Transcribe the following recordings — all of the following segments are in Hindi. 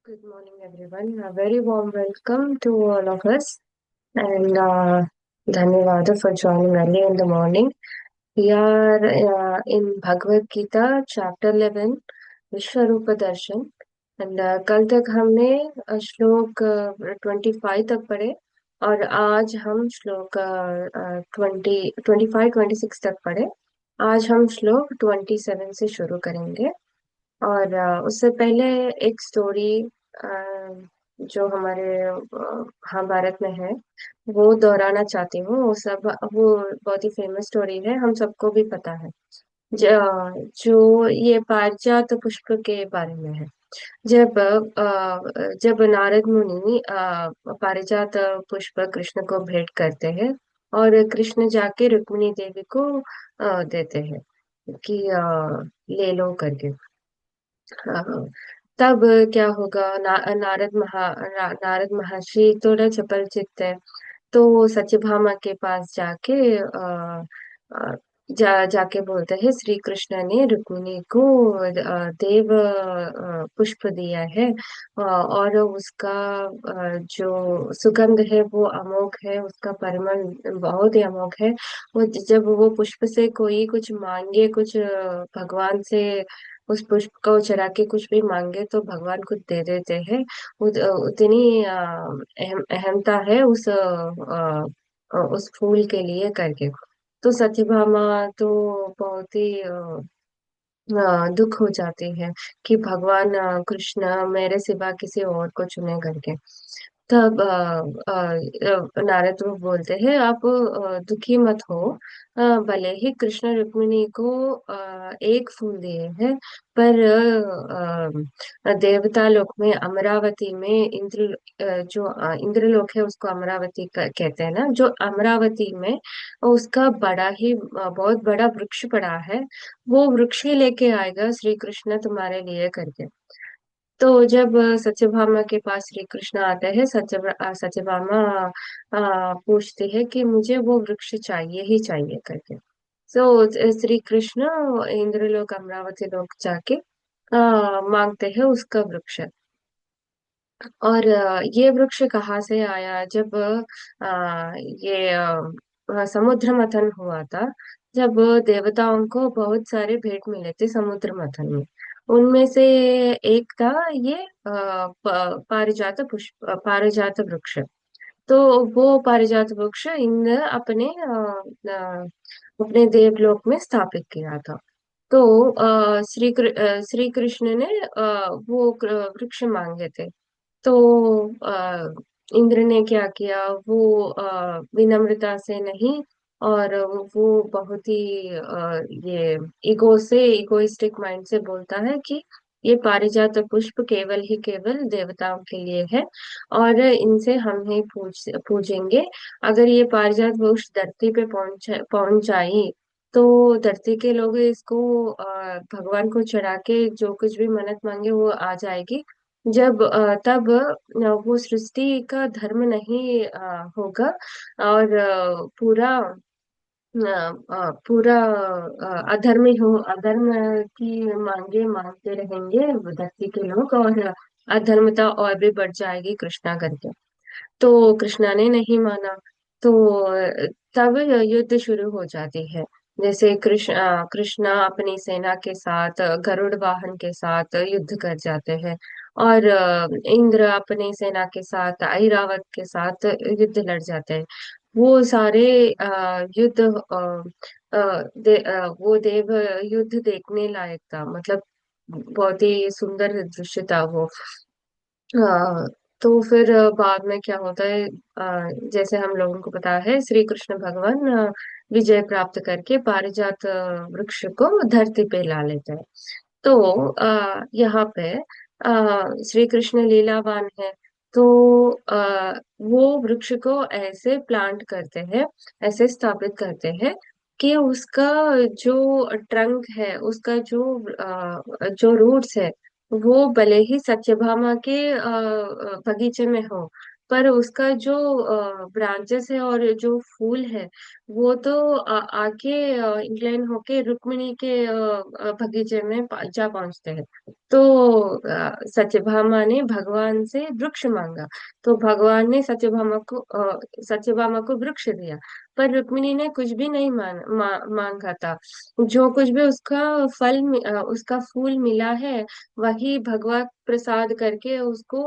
Good morning, everyone. A very warm welcome to all of us, and Dhanyavada for joining early in the morning. We are in Bhagavad Gita, chapter 11, Vishwarupa Darshan, and कल तक हमने श्लोक 25 तक पढ़े और आज हम श्लोक 26 तक पढ़े। आज हम श्लोक 27 से शुरू करेंगे। और उससे पहले एक स्टोरी जो हमारे महाभारत में है वो दोहराना चाहती हूँ। वो बहुत ही फेमस स्टोरी है, हम सबको भी पता है। जो ये पारिजात पुष्प के बारे में है। जब नारद मुनि पारिजात पुष्प कृष्ण को भेंट करते हैं और कृष्ण जाके रुक्मिणी देवी को देते हैं कि ले लो करके। हाँ, तब क्या होगा? नारद महर्षि थोड़ा चपल चित्त है। तो वो सत्यभामा के पास जाके जाके बोलते हैं श्री कृष्ण ने रुक्मिणी को देव पुष्प दिया है। और उसका जो सुगंध है वो अमोघ है, उसका परिमल बहुत ही अमोघ है। वो जब वो पुष्प से कोई कुछ मांगे, कुछ भगवान से उस पुष्प को चढ़ा के कुछ भी मांगे तो भगवान खुद दे देते हैं। उतनी अहमता है उस फूल के लिए करके। तो सत्यभामा तो बहुत ही दुख हो जाती है कि भगवान कृष्ण मेरे सिवा किसी और को चुने करके। तब नारद वो बोलते हैं आप दुखी मत हो। भले ही कृष्ण रुक्मिणी को एक फूल दिए हैं, पर देवता लोक में अमरावती में जो इंद्रलोक है उसको अमरावती कहते हैं ना। जो अमरावती में उसका बड़ा ही बहुत बड़ा वृक्ष पड़ा है, वो वृक्ष ही लेके आएगा श्री कृष्ण तुम्हारे लिए करके। तो जब सत्यभामा के पास श्री कृष्ण आते हैं, सत्यभामा पूछती है कि मुझे वो वृक्ष चाहिए ही चाहिए करके। तो श्री कृष्ण इंद्रलोक अमरावती लोक जाके मांगते हैं उसका वृक्ष। और ये वृक्ष कहाँ से आया? जब ये समुद्र मंथन हुआ था, जब देवताओं को बहुत सारे भेंट मिले थे समुद्र मंथन में, उनमें से एक था ये पारिजात पुष्प, पारिजात वृक्ष। तो वो पारिजात वृक्ष इन अपने देवलोक में स्थापित किया था। तो श्री कृष्ण ने वृक्ष मांगे थे। तो इंद्र ने क्या किया? वो विनम्रता से नहीं, और वो बहुत ही ये इगोइस्टिक माइंड से बोलता है कि ये पारिजात पुष्प केवल ही केवल देवताओं के लिए है और इनसे हम ही पूजेंगे। अगर ये पारिजात पुष्प धरती पे पहुंच जाई तो धरती के लोग इसको भगवान को चढ़ा के जो कुछ भी मन्नत मांगे वो आ जाएगी। तब वो सृष्टि का धर्म नहीं होगा, और पूरा अधर्म ही हो, अधर्म की मांगे मांगते रहेंगे धरती के लोग, और अधर्मता और भी बढ़ जाएगी कृष्णा करके। तो कृष्णा ने नहीं माना। तो तब युद्ध शुरू हो जाती है। जैसे कृष्णा अपनी सेना के साथ गरुड़ वाहन के साथ युद्ध कर जाते हैं, और इंद्र अपनी सेना के साथ ऐरावत के साथ युद्ध लड़ जाते हैं। वो सारे युद्ध वो देव युद्ध देखने लायक था, मतलब बहुत ही सुंदर दृश्य था वो। हाँ। तो फिर बाद में क्या होता है? जैसे हम लोगों को पता है श्री कृष्ण भगवान विजय प्राप्त करके पारिजात वृक्ष को धरती पे ला लेते हैं। तो यहाँ पे श्री कृष्ण लीलावान है। तो वो वृक्ष को ऐसे प्लांट करते हैं, ऐसे स्थापित करते हैं कि उसका जो ट्रंक है, उसका जो रूट्स है, वो भले ही सत्यभामा के बगीचे में हो, पर उसका जो ब्रांचेस है और जो फूल है वो तो आके इंक्लाइन होके रुक्मिणी के बगीचे में जा पहुंचते हैं। तो सत्यभामा ने भगवान से वृक्ष मांगा। तो भगवान ने सत्यभामा को वृक्ष दिया। पर रुक्मिणी ने कुछ भी नहीं मांगा था। जो कुछ भी उसका उसका फूल मिला है वही भगवत प्रसाद करके उसको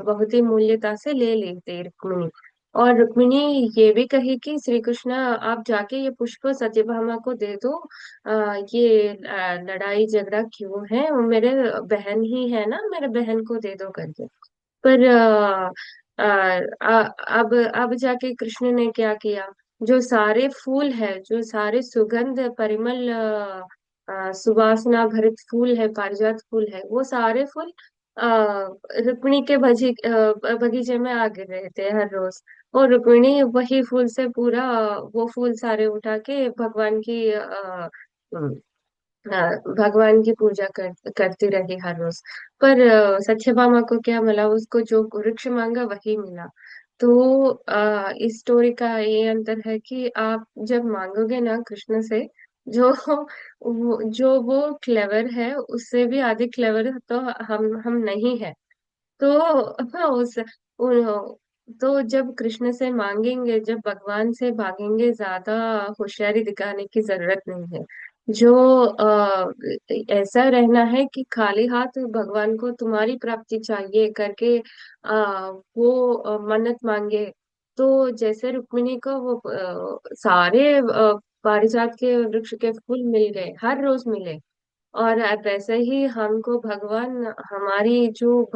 बहुत ही मूल्यता से ले लेते रुक्मिणी। और रुक्मिणी ये भी कही कि श्री कृष्ण आप जाके ये पुष्प सत्यभामा को दे दो। ये लड़ाई झगड़ा क्यों है, वो मेरे बहन ही है ना, मेरे बहन को दे दो करके। पर अब जाके कृष्ण ने क्या किया, जो सारे फूल है, जो सारे सुगंध परिमल सुवासना भरित फूल है, पारिजात फूल है, वो सारे फूल आ, रुक्मिणी के बगीचे में आ गिर रहे थे हर रोज। और रुक्मिणी वही फूल से पूरा वो फूल सारे उठा के भगवान की पूजा करती रही हर रोज। पर सत्यभामा को क्या मिला, उसको जो वृक्ष मांगा वही मिला। तो इस स्टोरी का ये अंतर है कि आप जब मांगोगे ना कृष्ण से, जो जो वो क्लेवर है उससे भी अधिक क्लेवर तो हम नहीं है। तो हाँ, तो जब कृष्ण से मांगेंगे, जब भगवान से मांगेंगे, ज्यादा होशियारी दिखाने की जरूरत नहीं है। जो ऐसा रहना है कि खाली हाथ भगवान को तुम्हारी प्राप्ति चाहिए करके वो मन्नत मांगे। तो जैसे रुक्मिणी को वो सारे पारिजात के वृक्ष के फूल मिल गए, हर रोज मिले। और अब वैसे ही हमको भगवान हमारी जो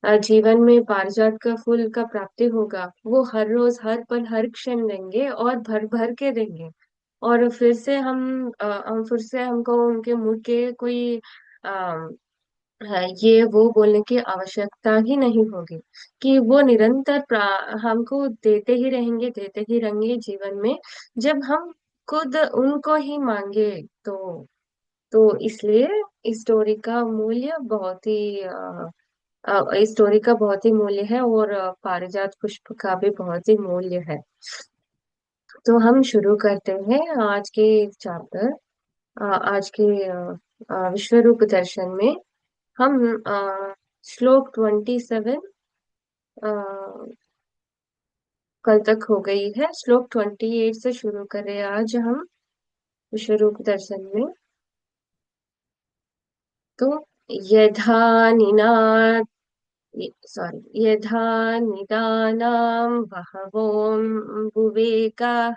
जीवन में पारिजात का फूल का प्राप्ति होगा वो हर रोज हर पल हर क्षण देंगे और भर भर के देंगे। और फिर से हमको उनके मुंह के कोई ये वो बोलने की आवश्यकता ही नहीं होगी, कि वो निरंतर हमको देते ही रहेंगे जीवन में, जब हम खुद उनको ही मांगे। तो इसलिए इस स्टोरी का मूल्य बहुत ही इस स्टोरी का बहुत ही मूल्य है, और पारिजात पुष्प का भी बहुत ही मूल्य है। तो हम शुरू करते हैं आज के चैप्टर, आज के विश्व रूप दर्शन में। हम श्लोक 27 कल तक हो गई है, श्लोक 28 से शुरू करें आज हम विश्व रूप दर्शन में। तो यथा निना सॉरी यथा निदानां बहवोऽम्बुवेगाः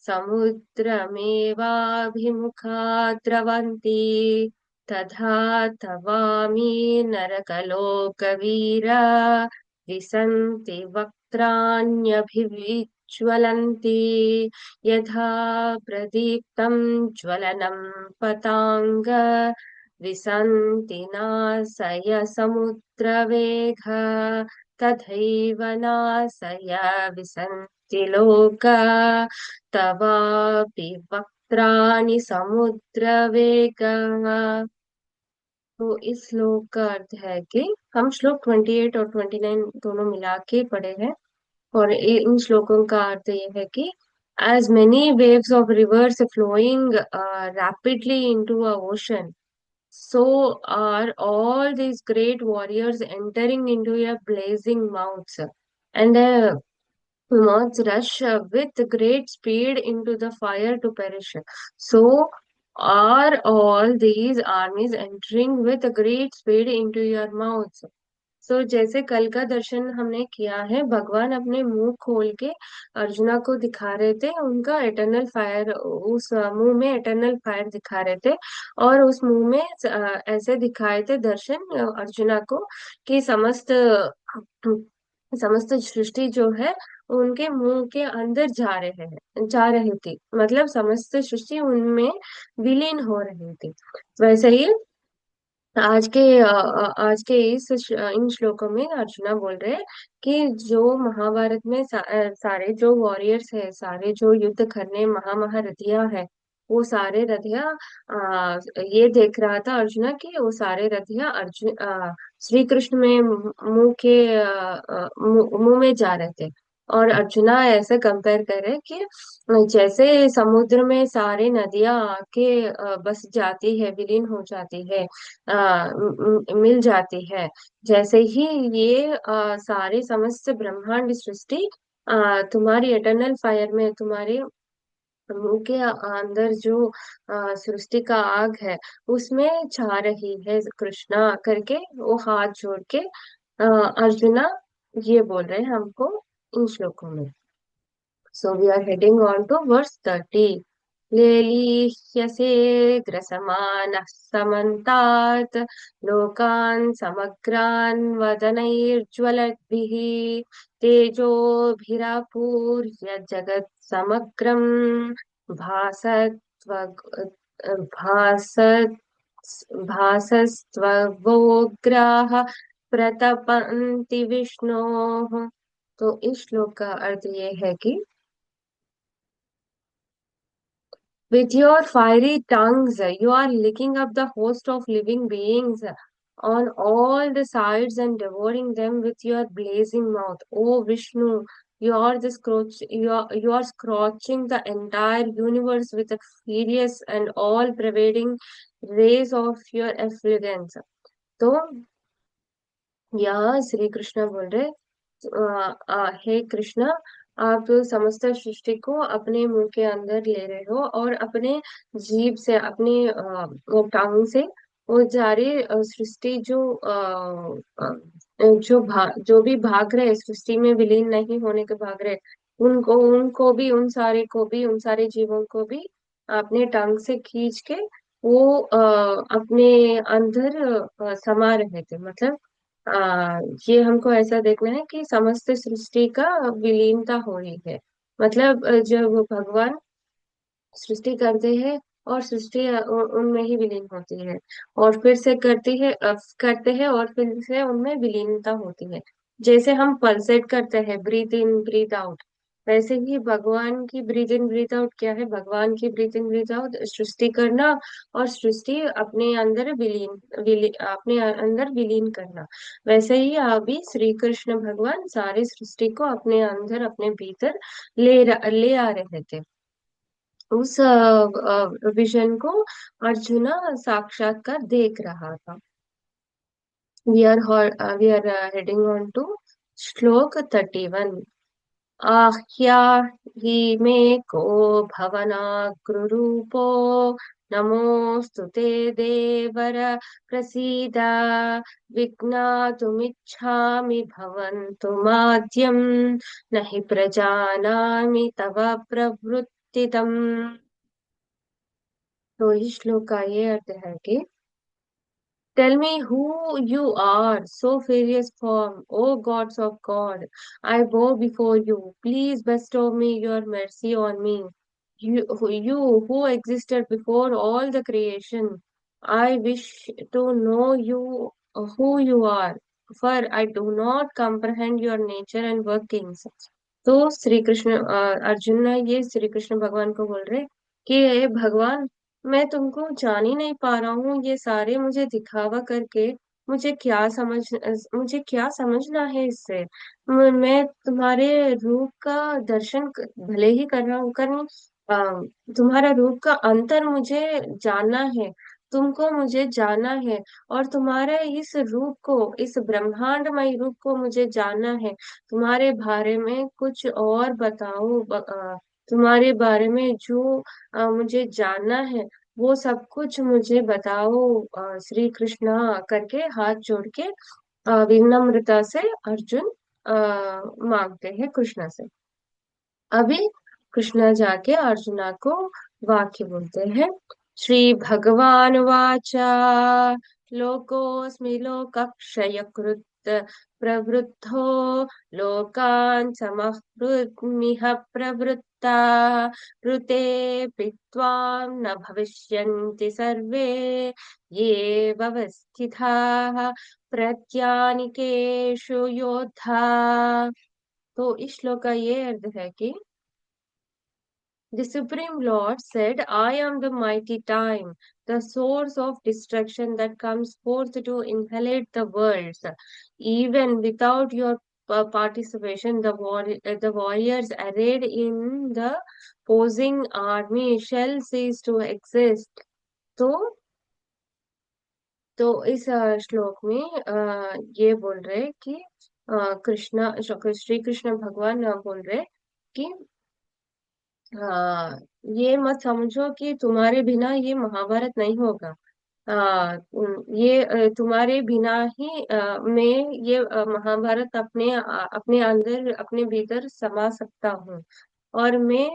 समुद्रमेवाभिमुखा द्रवन्ति, तथा तवामि नरकलोकवीरा विसन्ति वक्त्राण्यभिविज्वलन्ति, यथा प्रदीप्तं ज्वलनं पताङ्ग विसन्ति नाशय समुद्रवेगः, तथैव नाशय विसन्ति लोका तवापि वक्त्राणि समुद्रवेगः। तो इस श्लोक का अर्थ है कि हम श्लोक 28 और 29 दोनों मिला के पढ़े हैं। और इन श्लोकों का अर्थ ये है कि as many waves of rivers flowing rapidly into a ocean, so are all these great warriors entering into a blazing mouths, and mouths rush with great speed into the fire to perish. So are all these armies entering with great speed into your mouths. सो जैसे कल का दर्शन हमने किया है, भगवान अपने मुंह खोल के अर्जुना को दिखा रहे थे उनका एटर्नल फायर, उस मुंह में एटर्नल फायर दिखा रहे थे। और उस मुंह में ऐसे दिखाए थे दर्शन अर्जुना को कि समस्त सृष्टि जो है उनके मुंह के अंदर जा रही थी, मतलब समस्त सृष्टि उनमें विलीन हो रही थी। वैसे ही आज के इन श्लोकों में अर्जुना बोल रहे हैं कि जो महाभारत में सारे जो वॉरियर्स है, सारे जो युद्ध करने महामहारथियां हैं, वो सारे रथिया ये देख रहा था अर्जुना कि वो सारे रथिया अर्जुन श्री कृष्ण में मुंह के मुंह में जा रहे थे। और अर्जुना ऐसे कंपेयर करे कि जैसे समुद्र में सारे नदियां आके बस जाती है, विलीन हो जाती है, मिल जाती है। जैसे ही ये सारे समस्त ब्रह्मांड सृष्टि तुम्हारी एटर्नल फायर में, तुम्हारे मुंह के अंदर जो सृष्टि का आग है उसमें छा रही है कृष्णा करके वो हाथ जोड़ के अर्जुना ये बोल रहे हैं हमको इन श्लोकों में। So we are heading on to verse 30. लेलीह्यसे ग्रसमानः समन्तात् लोकान् समग्रान् वदनैर्ज्वलद्भिः तेजोभिरापूर्य जगत् समग्रम् भासत्व भासत् भासस्त्वग्राः प्रतपन्ति विष्णोः। तो इस श्लोक का अर्थ ये है कि with your fiery tongues, you are licking up the host of living beings on all the sides and devouring them with your blazing mouth. Oh Vishnu, you are scorching the entire universe with a furious and all-pervading rays of your effulgence. तो यहाँ श्री कृष्ण बोल रहे हे कृष्ण, आप समस्त सृष्टि को अपने मुंह के अंदर ले रहे हो और अपने जीभ से, अपने टांग से वो सारे सृष्टि जो भी भाग रहे, सृष्टि में विलीन नहीं होने के भाग रहे, उनको उनको भी, उन सारे को भी, उन सारे जीवों को भी अपने टांग से खींच के वो अपने अंदर समा रहे थे। मतलब ये हमको ऐसा देखना है कि समस्त सृष्टि का विलीनता हो रही है। मतलब जब भगवान सृष्टि करते हैं और सृष्टि उनमें ही विलीन होती है, और फिर से करते हैं और फिर से उनमें विलीनता होती है। जैसे हम पल्सेट करते हैं, ब्रीथ इन ब्रीथ आउट, वैसे ही भगवान की ब्रीथ इन ब्रीथ आउट क्या है? भगवान की ब्रीथ इन ब्रीथ आउट सृष्टि करना और सृष्टि अपने अंदर विलीन करना। वैसे ही अभी श्री कृष्ण भगवान सारे सृष्टि को अपने अंदर, अपने भीतर ले आ रहे थे। उस विजन को अर्जुना साक्षात्कार देख रहा था। We are heading on to श्लोक 31। आह्या हि मे को भवनाग्रुरूपो नमोऽस्तु ते देवर प्रसीद विज्ञातुमिच्छामि भवन्तुमाद्यं न हि प्रजानामि तव प्रवृत्तितम्। तो इस श्लोक का ये अर्थ है कि tell me who you are, so furious form, O gods of God. I bow before you. Please bestow me your mercy on me. You who existed before all the creation. I wish to know you, who you are, for I do not comprehend your nature and workings. तो श्री कृष्ण अर्जुन ने ये श्री कृष्ण भगवान को बोल रहे कि हे भगवान, मैं तुमको जान ही नहीं पा रहा हूँ। ये सारे मुझे दिखावा करके मुझे क्या समझना है इससे? मैं तुम्हारे रूप का दर्शन भले ही कर रहा हूँ, तुम्हारा रूप का अंतर मुझे जानना है, तुमको मुझे जानना है, और तुम्हारे इस रूप को, इस ब्रह्मांडमय रूप को मुझे जानना है। तुम्हारे बारे में कुछ और बताओ, तुम्हारे बारे में जो मुझे जानना है वो सब कुछ मुझे बताओ। श्री कृष्णा करके हाथ जोड़ के विनम्रता से अर्जुन मांगते हैं कृष्णा से। अभी कृष्णा जाके अर्जुना को वाक्य बोलते हैं। श्री भगवान वाच लोकोऽस्मि लोकक्षयकृत् प्रवृद्धो लोकान् समहृत्मिह प्रवृत्ता ऋते त्वां न भविष्यन्ति सर्वे ये व्यवस्थिताः प्रत्यानिकेषु योद्धा। तो इस श्लोक का ये अर्थ है कि The Supreme Lord said, I am the mighty time, the source of destruction that comes forth to annihilate the worlds. Even without your participation, the warriors arrayed in the posing army shall cease to exist. तो इस श्लोक में ये बोल रहे कि श्री कृष्ण भगवान बोल रहे कि हाँ, ये मत समझो कि तुम्हारे बिना ये महाभारत नहीं होगा। ये तुम्हारे बिना ही मैं ये महाभारत अपने अंदर अपने भीतर समा सकता हूँ। और मैं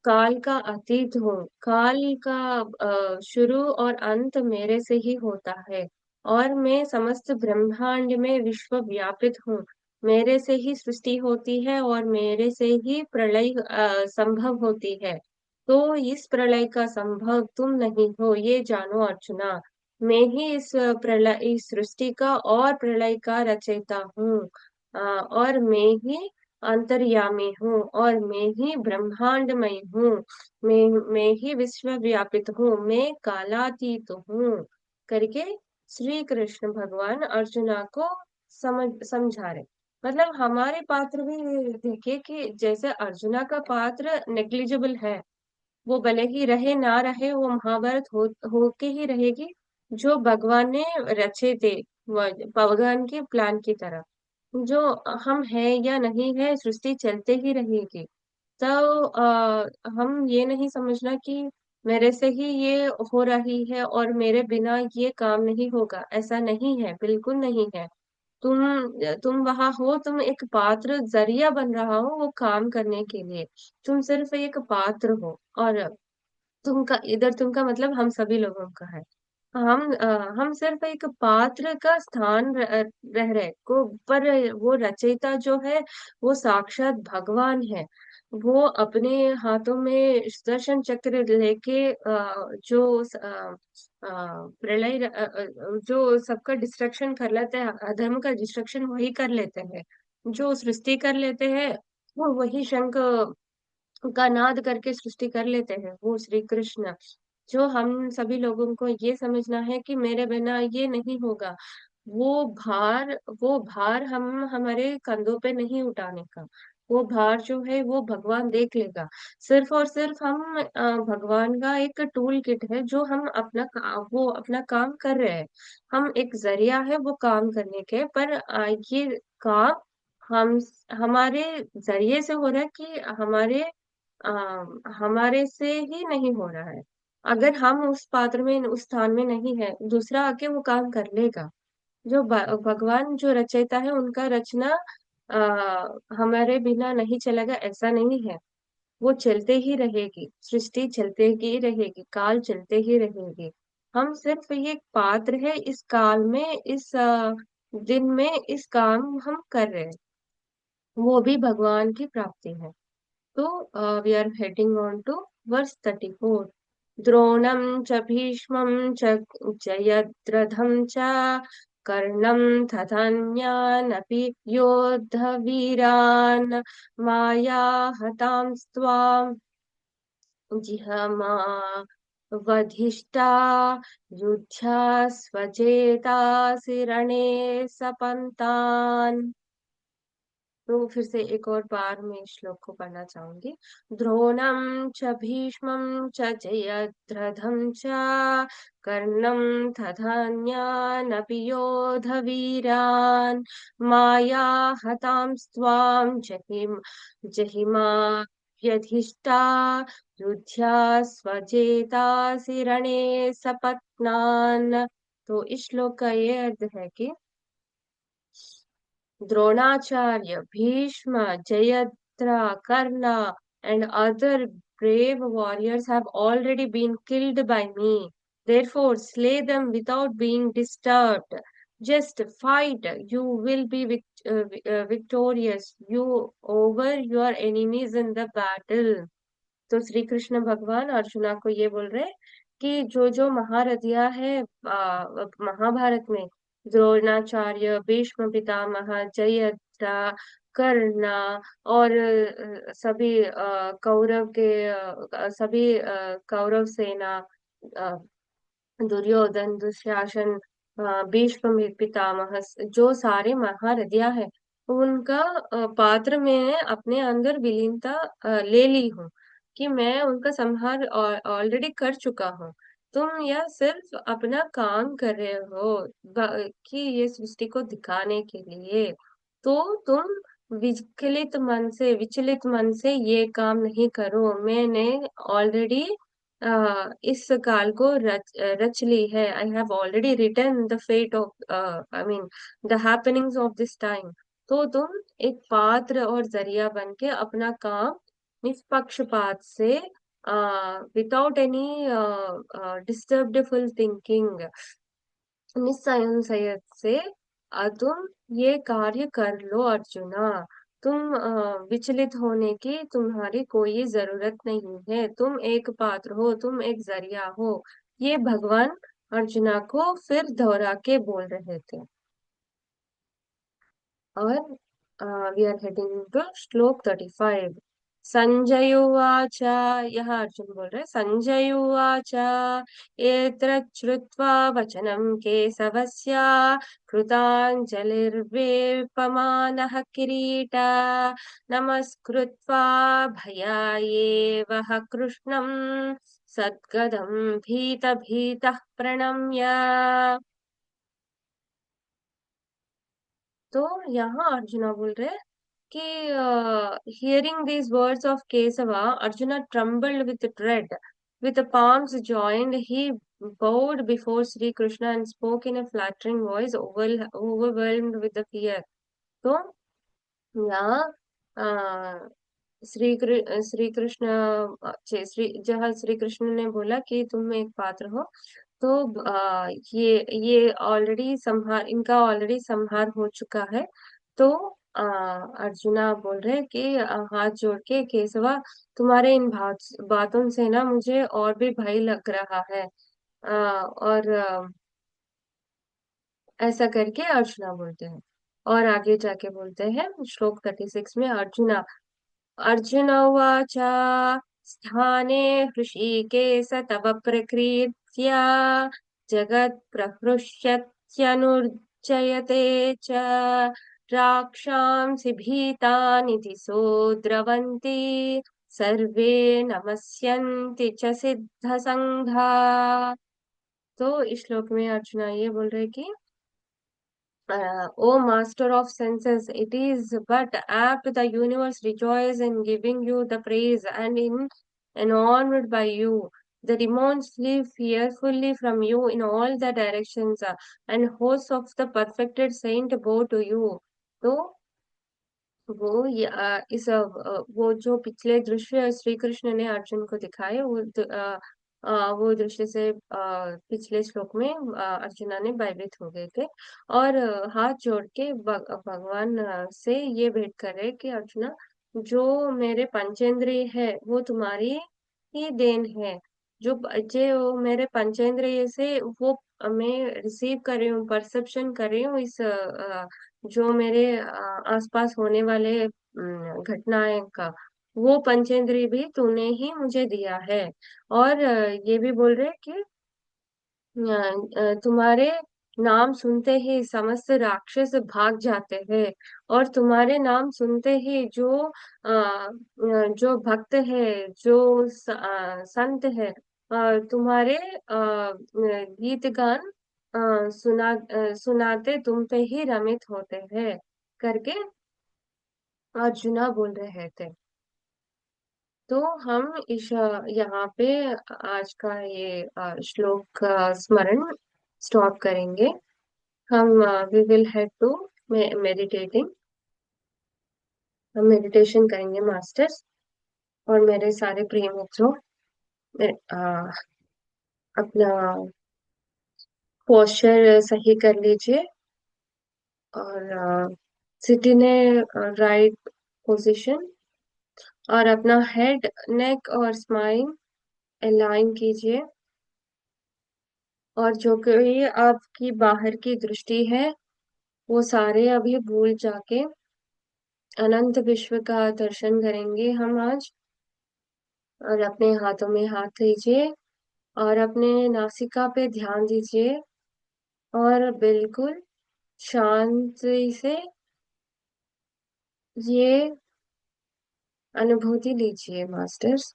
काल का अतीत हूँ। काल का शुरू और अंत मेरे से ही होता है। और मैं समस्त ब्रह्मांड में विश्व व्यापित हूँ। मेरे से ही सृष्टि होती है और मेरे से ही प्रलय संभव होती है। तो इस प्रलय का संभव तुम नहीं हो, ये जानो अर्जुना। मैं ही इस प्रलय इस सृष्टि का और प्रलय का रचयिता हूँ। और मैं ही अंतर्यामी हूँ और मैं ही ब्रह्मांडमय हूँ। मैं ही विश्व व्यापित हूँ, मैं कालातीत हूँ करके श्री कृष्ण भगवान अर्जुना को समझा रहे। मतलब हमारे पात्र भी देखिए कि जैसे अर्जुना का पात्र नेग्लिजिबल है, वो भले ही रहे ना रहे, वो महाभारत होके ही रहेगी, जो भगवान ने रचे थे, भगवान के प्लान की तरह। जो हम है या नहीं है, सृष्टि चलते ही रहेगी। तो हम ये नहीं समझना कि मेरे से ही ये हो रही है और मेरे बिना ये काम नहीं होगा, ऐसा नहीं है, बिल्कुल नहीं है। तुम वहां हो, तुम एक पात्र जरिया बन रहा हो वो काम करने के लिए। तुम सिर्फ एक पात्र हो। और तुमका मतलब हम सभी लोगों का है। हम सिर्फ एक पात्र का स्थान रह रहे को, पर वो रचयिता जो है वो साक्षात भगवान है। वो अपने हाथों में सुदर्शन चक्र लेके प्रलय जो सबका डिस्ट्रक्शन कर लेते हैं, अधर्म का डिस्ट्रक्शन वही कर लेते हैं। जो सृष्टि कर लेते हैं, वो वही शंख का नाद करके सृष्टि कर लेते हैं, वो श्री कृष्ण। जो हम सभी लोगों को ये समझना है कि मेरे बिना ये नहीं होगा। वो भार वो भार हम हमारे कंधों पे नहीं उठाने का। वो भार जो है वो भगवान देख लेगा। सिर्फ और सिर्फ हम भगवान का एक टूल किट है, जो हम वो अपना काम कर रहे हैं। हम एक जरिया है वो काम करने के, पर ये काम हम हमारे जरिए से हो रहा है कि आ, हमारे से ही नहीं हो रहा है। अगर हम उस पात्र में उस स्थान में नहीं है, दूसरा आके वो काम कर लेगा। जो भगवान जो रचयिता है, उनका रचना हमारे बिना नहीं चलेगा ऐसा नहीं है। वो चलते ही रहेगी, सृष्टि चलते ही रहेगी, काल चलते ही रहेगी। हम सिर्फ ये पात्र है इस काल में, इस दिन में इस काम हम कर रहे हैं, वो भी भगवान की प्राप्ति है। तो we are heading on to verse 34। द्रोणं च भीष्मं च जयद्रथं च कर्णं तथान्यानपि योद्धवीरान् माया हतांस्त्वां जिहमा वधिष्ठा युध्या स्वजेतासि रणे सपन्तान्। तो फिर से एक और बार मैं इस श्लोक को पढ़ना चाहूंगी। द्रोणं च भीष्मं च जयद्रथं च कर्णं तथान्यानपि योधवीरान् माया हतांस्त्वां जहिमा व्यधिष्ठा युध्या स्वजेतासि रणे सपत्नान्। तो इस श्लोक का ये अर्थ है कि Dronacharya, Bhishma, Jayadra, Karna, and other brave warriors have already been killed by me. Therefore, slay them without being disturbed. Just fight. You will be victorious. You over your enemies in the battle. तो श्री कृष्ण भगवान अर्जुना को ये बोल रहे कि जो जो महारथिया है महाभारत में, द्रोणाचार्य, भीष्म पितामह, जय सुमित्रा, कर्ण और सभी कौरव के सभी कौरव सेना, अ, दुर्योधन, दुशासन, भीष्म पितामह, जो सारे महारथिया है, उनका पात्र में अपने अंदर विलीनता ले ली हूँ, कि मैं उनका संहार ऑलरेडी कर चुका हूँ। तुम यह सिर्फ अपना काम कर रहे हो, कि ये सृष्टि को दिखाने के लिए। तो तुम विचलित मन से ये काम नहीं करो। मैंने ऑलरेडी इस काल को रच ली है। I have already written the fate of, I mean the happenings of this time. तो तुम एक पात्र और जरिया बन के अपना काम निष्पक्षपात से, विदाउट एनी डिस्टर्बफुल थिंकिंग, निस्संशय से तुम ये कार्य कर लो अर्जुना। तुम विचलित होने की तुम्हारी कोई जरूरत नहीं है। तुम एक पात्र हो, तुम एक जरिया हो। ये भगवान अर्जुना को फिर दोहरा के बोल रहे थे। और वी आर हेडिंग टू श्लोक 35। संजय उवाच, यह अर्जुन बोल रहे, संजय उवाच एतत् श्रुत्वा वचनं केशवस्य कृताञ्जलिर्वेपमानः किरीटा नमस्कृत्वा भयायेवः कृष्णं सद्गदं भीत भीतः प्रणम्य। तो यहाँ अर्जुना बोल रहे कि hearing these words of Kesava, Arjuna trembled with dread. With the palms joined, he bowed before Sri Krishna and spoke in a flattering voice, overwhelmed with the fear. तो यहाँ श्री कृष्ण, जहाँ श्री कृष्ण ने बोला कि तुम एक पात्र हो, तो ये ऑलरेडी संहार, इनका ऑलरेडी संहार हो चुका है। तो अर्जुना बोल रहे कि हाथ जोड़ के केशवा, तुम्हारे इन बातों से ना मुझे और भी भय लग रहा है। और ऐसा करके अर्जुना बोलते हैं। और आगे जाके बोलते हैं श्लोक 36 में, अर्जुन उवाच स्थाने हृषीकेश तव प्रकीर्त्या जगत्प्रहृष्यत्यनुर्जयते च राक्षांसि भीतानि दिशो द्रवन्ति सर्वे नमस्यन्ति च सिद्धसङ्घा। तो इस श्लोक में अर्जुना ये बोल रहे कि O master of senses, it is but apt the universe rejoice in giving you the praise and honored by you. The demons flee fearfully from you in all the directions, and hosts of the perfected saint bow to you. तो वो जो पिछले दृश्य श्री कृष्ण ने अर्जुन को दिखाए, वो दृश्य से पिछले श्लोक में अर्जुना ने भयभीत हो गए थे। और हाथ जोड़ के भगवान से ये भेंट कर रहे कि अर्जुना, जो मेरे पंचेंद्रिय है वो तुम्हारी ही देन है। जो मेरे पंचेंद्रिय से वो मैं रिसीव कर रही हूँ, परसेप्शन कर रही हूँ इस जो मेरे आसपास होने वाले घटनाएं का, वो पंचेंद्रिय भी तूने ही मुझे दिया है। और ये भी बोल रहे कि तुम्हारे नाम सुनते ही समस्त राक्षस भाग जाते हैं। और तुम्हारे नाम सुनते ही जो भक्त है, जो संत है, तुम्हारे गीत गान सुनाते तुम पे ही रमित होते हैं करके अर्जुना बोल रहे थे। तो हम इस यहाँ पे आज का ये श्लोक का स्मरण स्टॉप करेंगे। हम we will head to meditating. हम मेडिटेशन करेंगे मास्टर्स। और मेरे सारे प्रिय मित्रों, अपना पोस्चर सही कर लीजिए और sit in A right position, और अपना हेड, नेक और स्माइन अलाइन कीजिए। और जो कोई आपकी बाहर की दृष्टि है, वो सारे अभी भूल जाके अनंत विश्व का दर्शन करेंगे हम आज। और अपने हाथों में हाथ लीजिए और अपने नासिका पे ध्यान दीजिए और बिल्कुल शांति से ये अनुभूति लीजिए masters.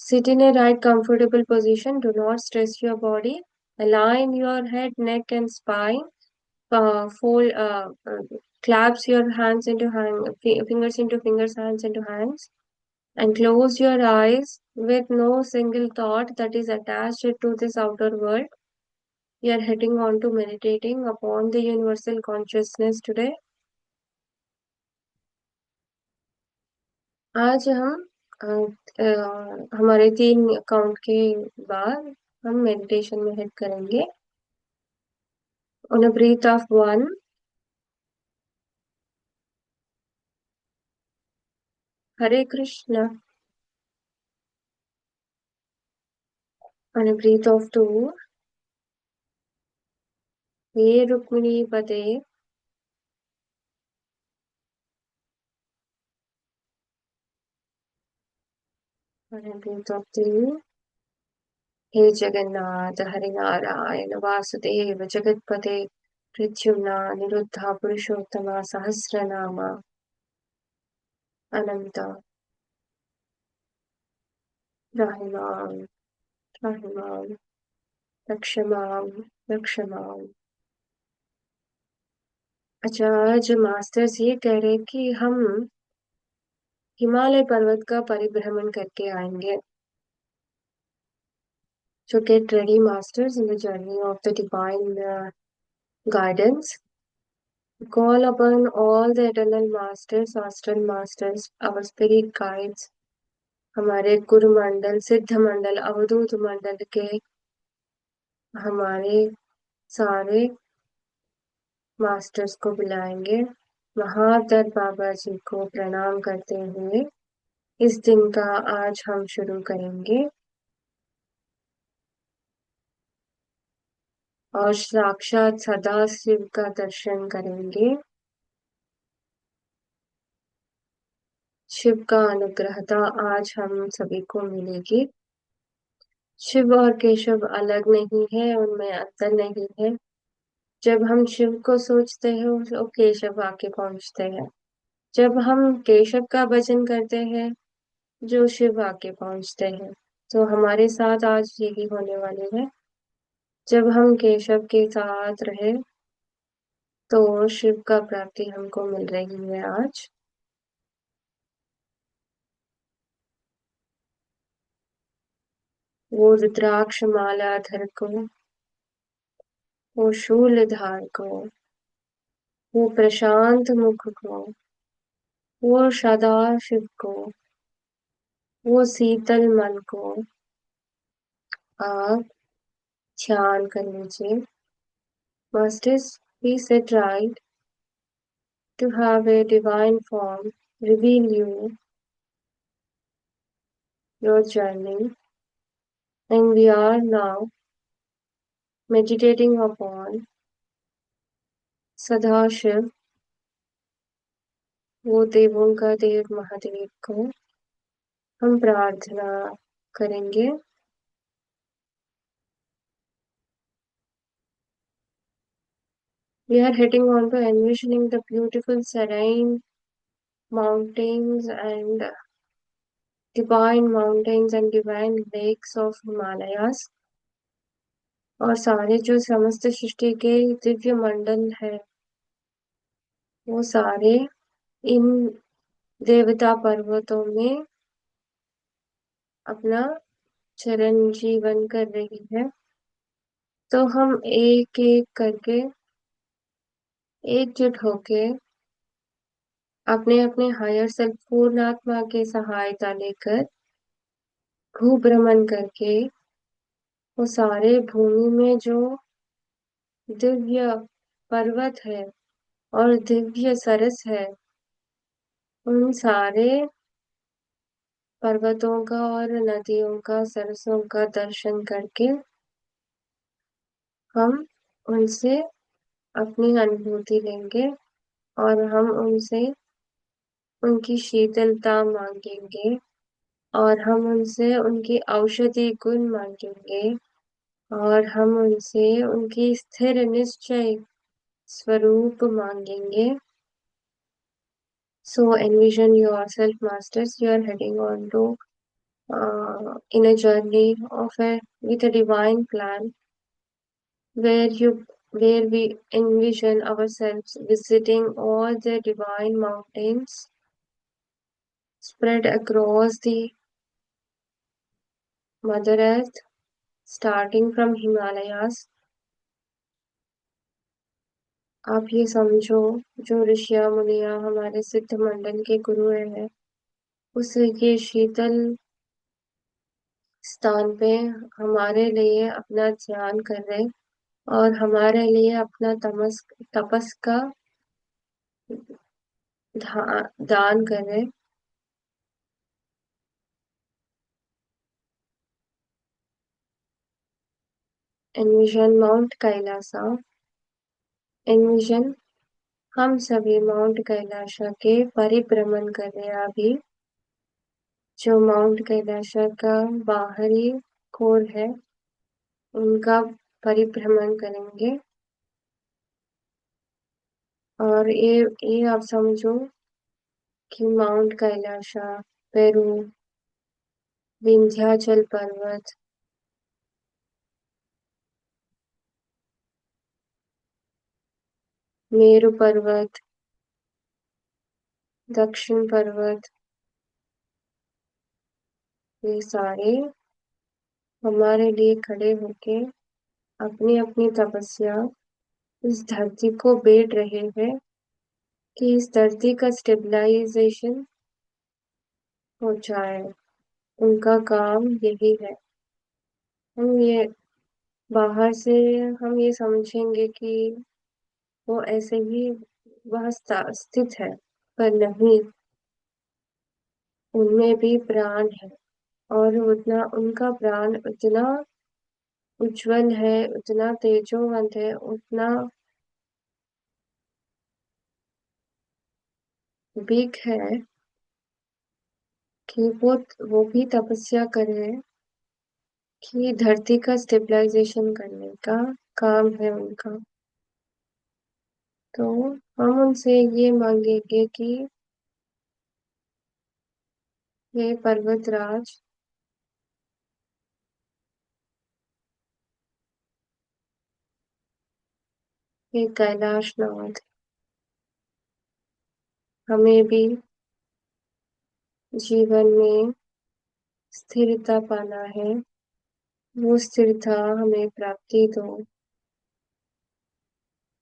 Sit in a right comfortable position. Do not stress your body. Align your head, neck, and spine. Fold, clasp your hands into fingers into fingers, hands into hands, and close your eyes with no single thought that is attached to this outer world. We are heading on to meditating upon the universal consciousness today. आज हम हमारे 3 काउंट के बाद हम मेडिटेशन में हेड करेंगे। On a breath of 1, Hare Krishna. On a breath of 2, He Rukmini Pade. On a breath of 3, He Jagannath, Hari Narayana, Vasudeva, Jagatpate, Pradyumna, Niruddha, Purushottama, Sahasranama, Ananta, Rahimam, Rahimam, Lakshamam, Lakshamam। अच्छा, आज मास्टर्स ये कह रहे हैं कि हम हिमालय पर्वत का परिभ्रमण करके आएंगे। So get ready, masters, in the journey of the divine guidance. Call upon all the eternal masters, astral masters, our spirit guides, हमारे गुरु मंडल, सिद्ध मंडल, अवधूत मंडल के हमारे सारे मास्टर्स को बुलाएंगे। महादर बाबा जी को प्रणाम करते हुए इस दिन का आज हम शुरू करेंगे और साक्षात सदा शिव का दर्शन करेंगे। शिव का अनुग्रहता आज हम सभी को मिलेगी। शिव और केशव अलग नहीं है, उनमें अंतर नहीं है। जब हम शिव को सोचते हैं तो केशव आके पहुंचते हैं। जब हम केशव का भजन करते हैं जो शिव आके पहुंचते हैं। तो हमारे साथ आज यही होने वाली है। जब हम केशव के साथ रहे तो शिव का प्राप्ति हमको मिल रही है आज। वो रुद्राक्ष मालाधर को, वो शूलधार को, वो प्रशांत मुख को, वो सदाशिव को, वो शीतल मन को आप ध्यान कर लीजिए। Masters, be set right to have a divine form reveal you your journey, and we are now meditating upon Sadashiv, वो देवों का देव महादेव को हम प्रार्थना करेंगे। We are heading on to envisioning the beautiful serene mountains and divine lakes of Himalayas, और सारे जो समस्त सृष्टि के दिव्य मंडल है वो सारे इन देवता पर्वतों में अपना चरण जीवन कर रही है। तो हम एक एक करके एकजुट होके अपने अपने हायर सेल्फ पूर्ण आत्मा की सहायता लेकर भूभ्रमण करके वो सारे भूमि में जो दिव्य पर्वत है और दिव्य सरस है उन सारे पर्वतों का और नदियों का सरसों का दर्शन करके हम उनसे अपनी अनुभूति लेंगे और हम उनसे उनकी शीतलता मांगेंगे, और हम उनसे उनकी औषधि गुण मांगेंगे, और हम उनसे उनकी स्थिर निश्चय स्वरूप मांगेंगे. So envision yourself, masters, you are heading on to in a journey of a with a divine plan, where we envision ourselves visiting all the divine mountains spread across the Mother Earth, starting from Himalayas. आप ये समझो, जो ऋषिया मुनिया हमारे सिद्ध मंडल के गुरु हैं, उस ये शीतल स्थान पे हमारे लिए अपना ध्यान कर रहे, और हमारे लिए अपना तपस का दान कर रहे. Envision mount Kailasa. एनविजन हम सभी माउंट कैलासा के परिभ्रमण कर रहे हैं अभी, जो माउंट कैलासा का बाहरी कोर है, उनका परिभ्रमण करेंगे. और ये आप समझो कि माउंट कैलासा, पेरू, विंध्याचल पर्वत, मेरु पर्वत, दक्षिण पर्वत, ये सारे हमारे लिए खड़े होके अपनी अपनी तपस्या इस धरती को बेड़ रहे हैं, कि इस धरती का स्टेबलाइजेशन हो जाए. उनका काम यही है. हम ये बाहर से हम ये समझेंगे कि वो ऐसे ही वह स्थित है, पर नहीं, उनमें भी प्राण है, और उतना उनका प्राण उतना उज्जवल है, उतना तेजोवंत है, उतना बिग है, कि वो भी तपस्या करे, कि धरती का स्टेबलाइजेशन करने का काम है उनका. तो हम उनसे ये मांगेंगे कि ये पर्वतराज, ये कैलाशनाथ, हमें भी जीवन में स्थिरता पाना है. वो स्थिरता हमें प्राप्ति दो.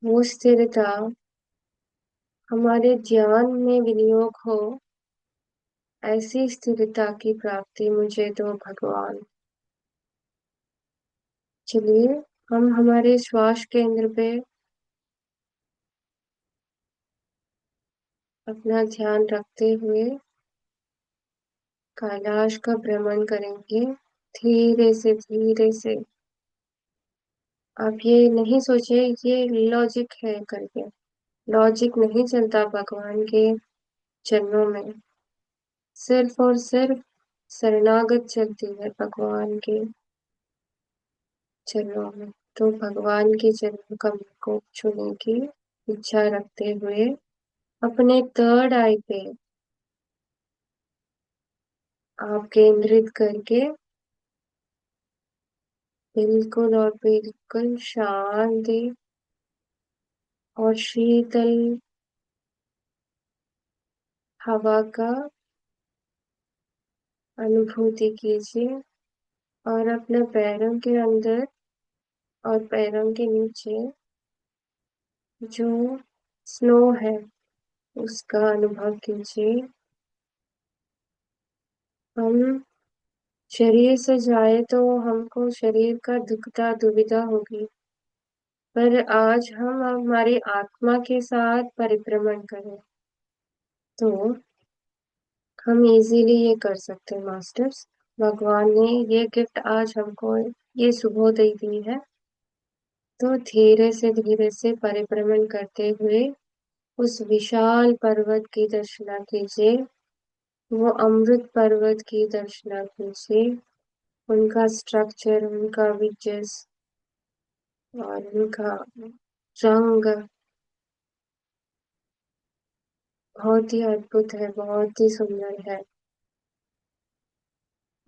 वो स्थिरता हमारे ज्ञान में विनियोग हो. ऐसी स्थिरता की प्राप्ति मुझे दो भगवान. चलिए, हम हमारे श्वास केंद्र पे अपना ध्यान रखते हुए कैलाश का भ्रमण करेंगे, धीरे से धीरे से. आप ये नहीं सोचे ये लॉजिक है करके. लॉजिक नहीं चलता भगवान के चरणों में. सिर्फ और सिर्फ शरणागत चलती है भगवान के चरणों में. तो भगवान के चरणों कमल को छूने की इच्छा रखते हुए अपने थर्ड आई पे आप केंद्रित करके बिल्कुल और बिल्कुल शांति और शीतल हवा का अनुभूति कीजिए, और अपने पैरों के अंदर और पैरों के नीचे जो स्नो है उसका अनुभव कीजिए. हम शरीर से जाए तो हमको शरीर का दुविधा होगी, पर आज हम हमारी आत्मा के साथ परिभ्रमण करें, तो हम इजीली ये कर सकते हैं मास्टर्स. भगवान ने ये गिफ्ट आज हमको, ये सुबोधय दी है. तो धीरे से परिभ्रमण करते हुए उस विशाल पर्वत की दर्शना कीजिए। वो अमृत पर्वत की दर्शना कीजिए। उनका स्ट्रक्चर, उनका विजस और उनका रंग बहुत ही अद्भुत है, बहुत ही सुंदर है।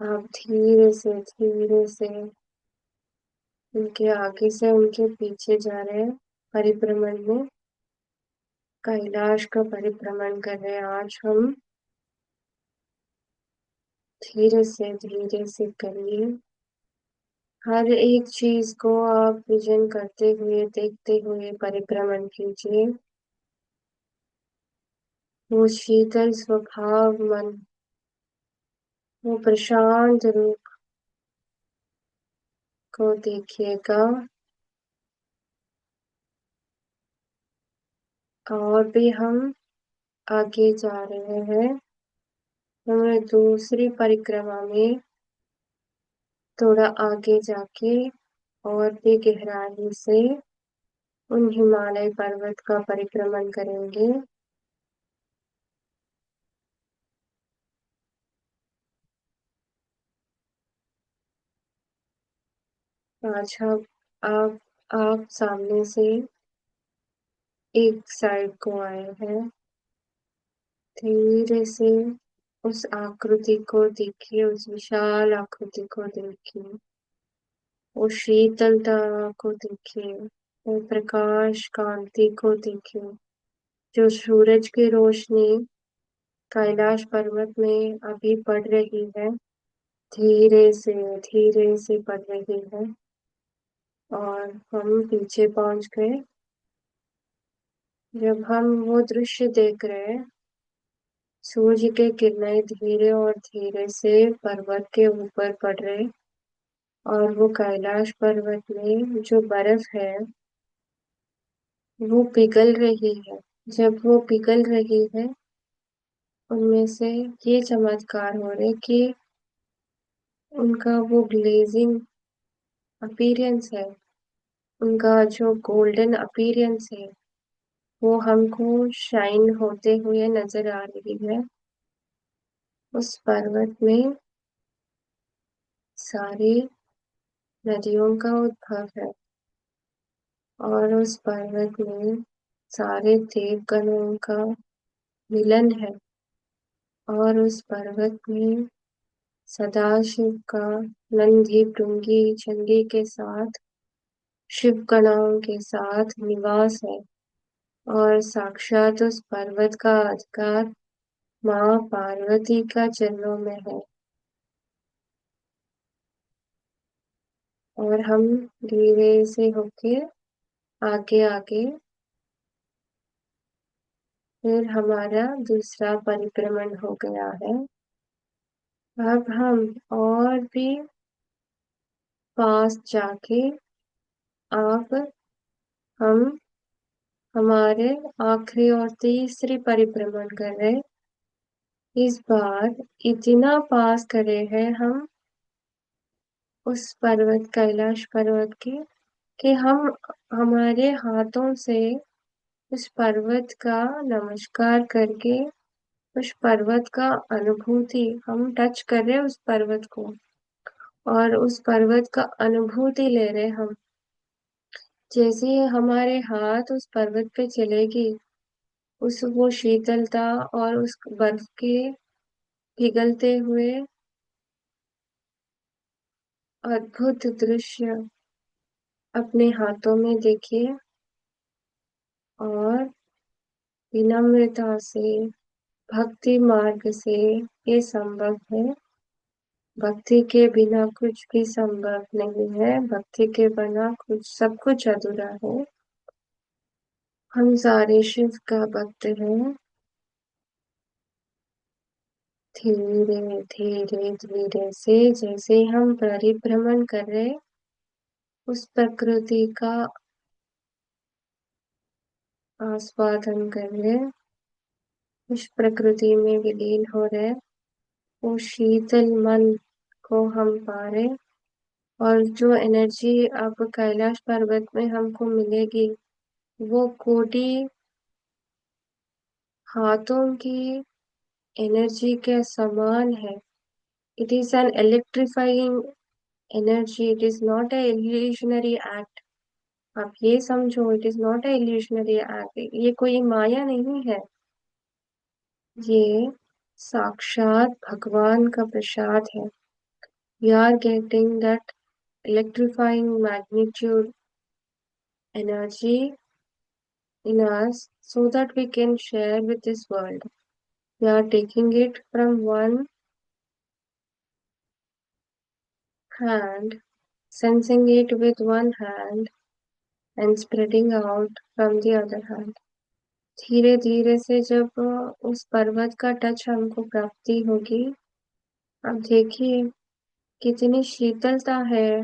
आप धीरे से उनके आगे से उनके पीछे जा रहे हैं, परिभ्रमण में कैलाश का परिभ्रमण कर रहे हैं आज हम। धीरे से करिए। हर एक चीज को आप विजन करते हुए, देखते हुए परिभ्रमण कीजिए। वो शीतल स्वभाव मन, वो प्रशांत रूप को देखिएगा। और भी हम आगे जा रहे हैं। हमें दूसरी परिक्रमा में थोड़ा आगे जाके और भी गहराई से उन हिमालय पर्वत का परिक्रमण करेंगे। आज हम आप सामने से एक साइड को आए हैं। धीरे से उस आकृति को देखिए, उस विशाल आकृति को देखिए, वो शीतलता को देखिए, वो प्रकाश कांति को देखिए, जो सूरज की रोशनी कैलाश पर्वत में अभी पड़ रही है। धीरे से पड़ रही है। और हम पीछे पहुंच गए। जब हम वो दृश्य देख रहे हैं, सूर्य के किरणें धीरे और धीरे से पर्वत के ऊपर पड़ रहे, और वो कैलाश पर्वत में जो बर्फ है वो पिघल रही है। जब वो पिघल रही है, उनमें से ये चमत्कार हो रहे कि उनका वो ग्लेजिंग अपीयरेंस है, उनका जो गोल्डन अपीयरेंस है, वो हमको शाइन होते हुए नजर आ रही है। उस पर्वत में सारी नदियों का उद्भव है, और उस पर्वत में सारे देवगणों का मिलन है। और उस पर्वत में सदाशिव का नंदी भृंगी चंडी के साथ, शिव गणाओं के साथ निवास है। और साक्षात उस पर्वत का अधिकार माँ पार्वती का चरणों में है। और हम धीरे से होके आगे आगे फिर हमारा दूसरा परिक्रमण हो गया है। अब हम और भी पास जाके अब हम हमारे आखिरी और तीसरी परिभ्रमण कर रहे। इस बार इतना पास करे हैं हम उस पर्वत, कैलाश पर्वत के, कि हम हमारे हाथों से उस पर्वत का नमस्कार करके उस पर्वत का अनुभूति हम टच कर रहे हैं उस पर्वत को, और उस पर्वत का अनुभूति ले रहे हम। जैसे ही हमारे हाथ उस पर्वत पे चलेगी, उस वो शीतलता और उस बर्फ के पिघलते हुए अद्भुत दृश्य अपने हाथों में देखिए। और विनम्रता से, भक्ति मार्ग से ये संभव है। भक्ति के बिना कुछ भी संभव नहीं है। भक्ति के बिना कुछ, सब कुछ अधूरा है। हम सारे शिव का भक्त हैं। धीरे से जैसे हम परिभ्रमण कर रहे, उस प्रकृति का आस्वादन कर रहे, उस प्रकृति में विलीन हो रहे, वो शीतल मन को हम पा रहे। और जो एनर्जी अब कैलाश पर्वत में हमको मिलेगी, वो कोटि हाथों की एनर्जी के समान है। It is an electrifying energy, it is not a illusionary act. आप ये समझो, it is not a illusionary act, ये कोई माया नहीं है। ये साक्षात भगवान का प्रसाद है। We are getting that electrifying magnitude energy in us so that we can share with this world. We are taking it from one hand, sensing it with one hand, and spreading out from the other hand. धीरे धीरे से जब उस पर्वत का टच हमको प्राप्ति होगी, अब देखिए कितनी शीतलता है,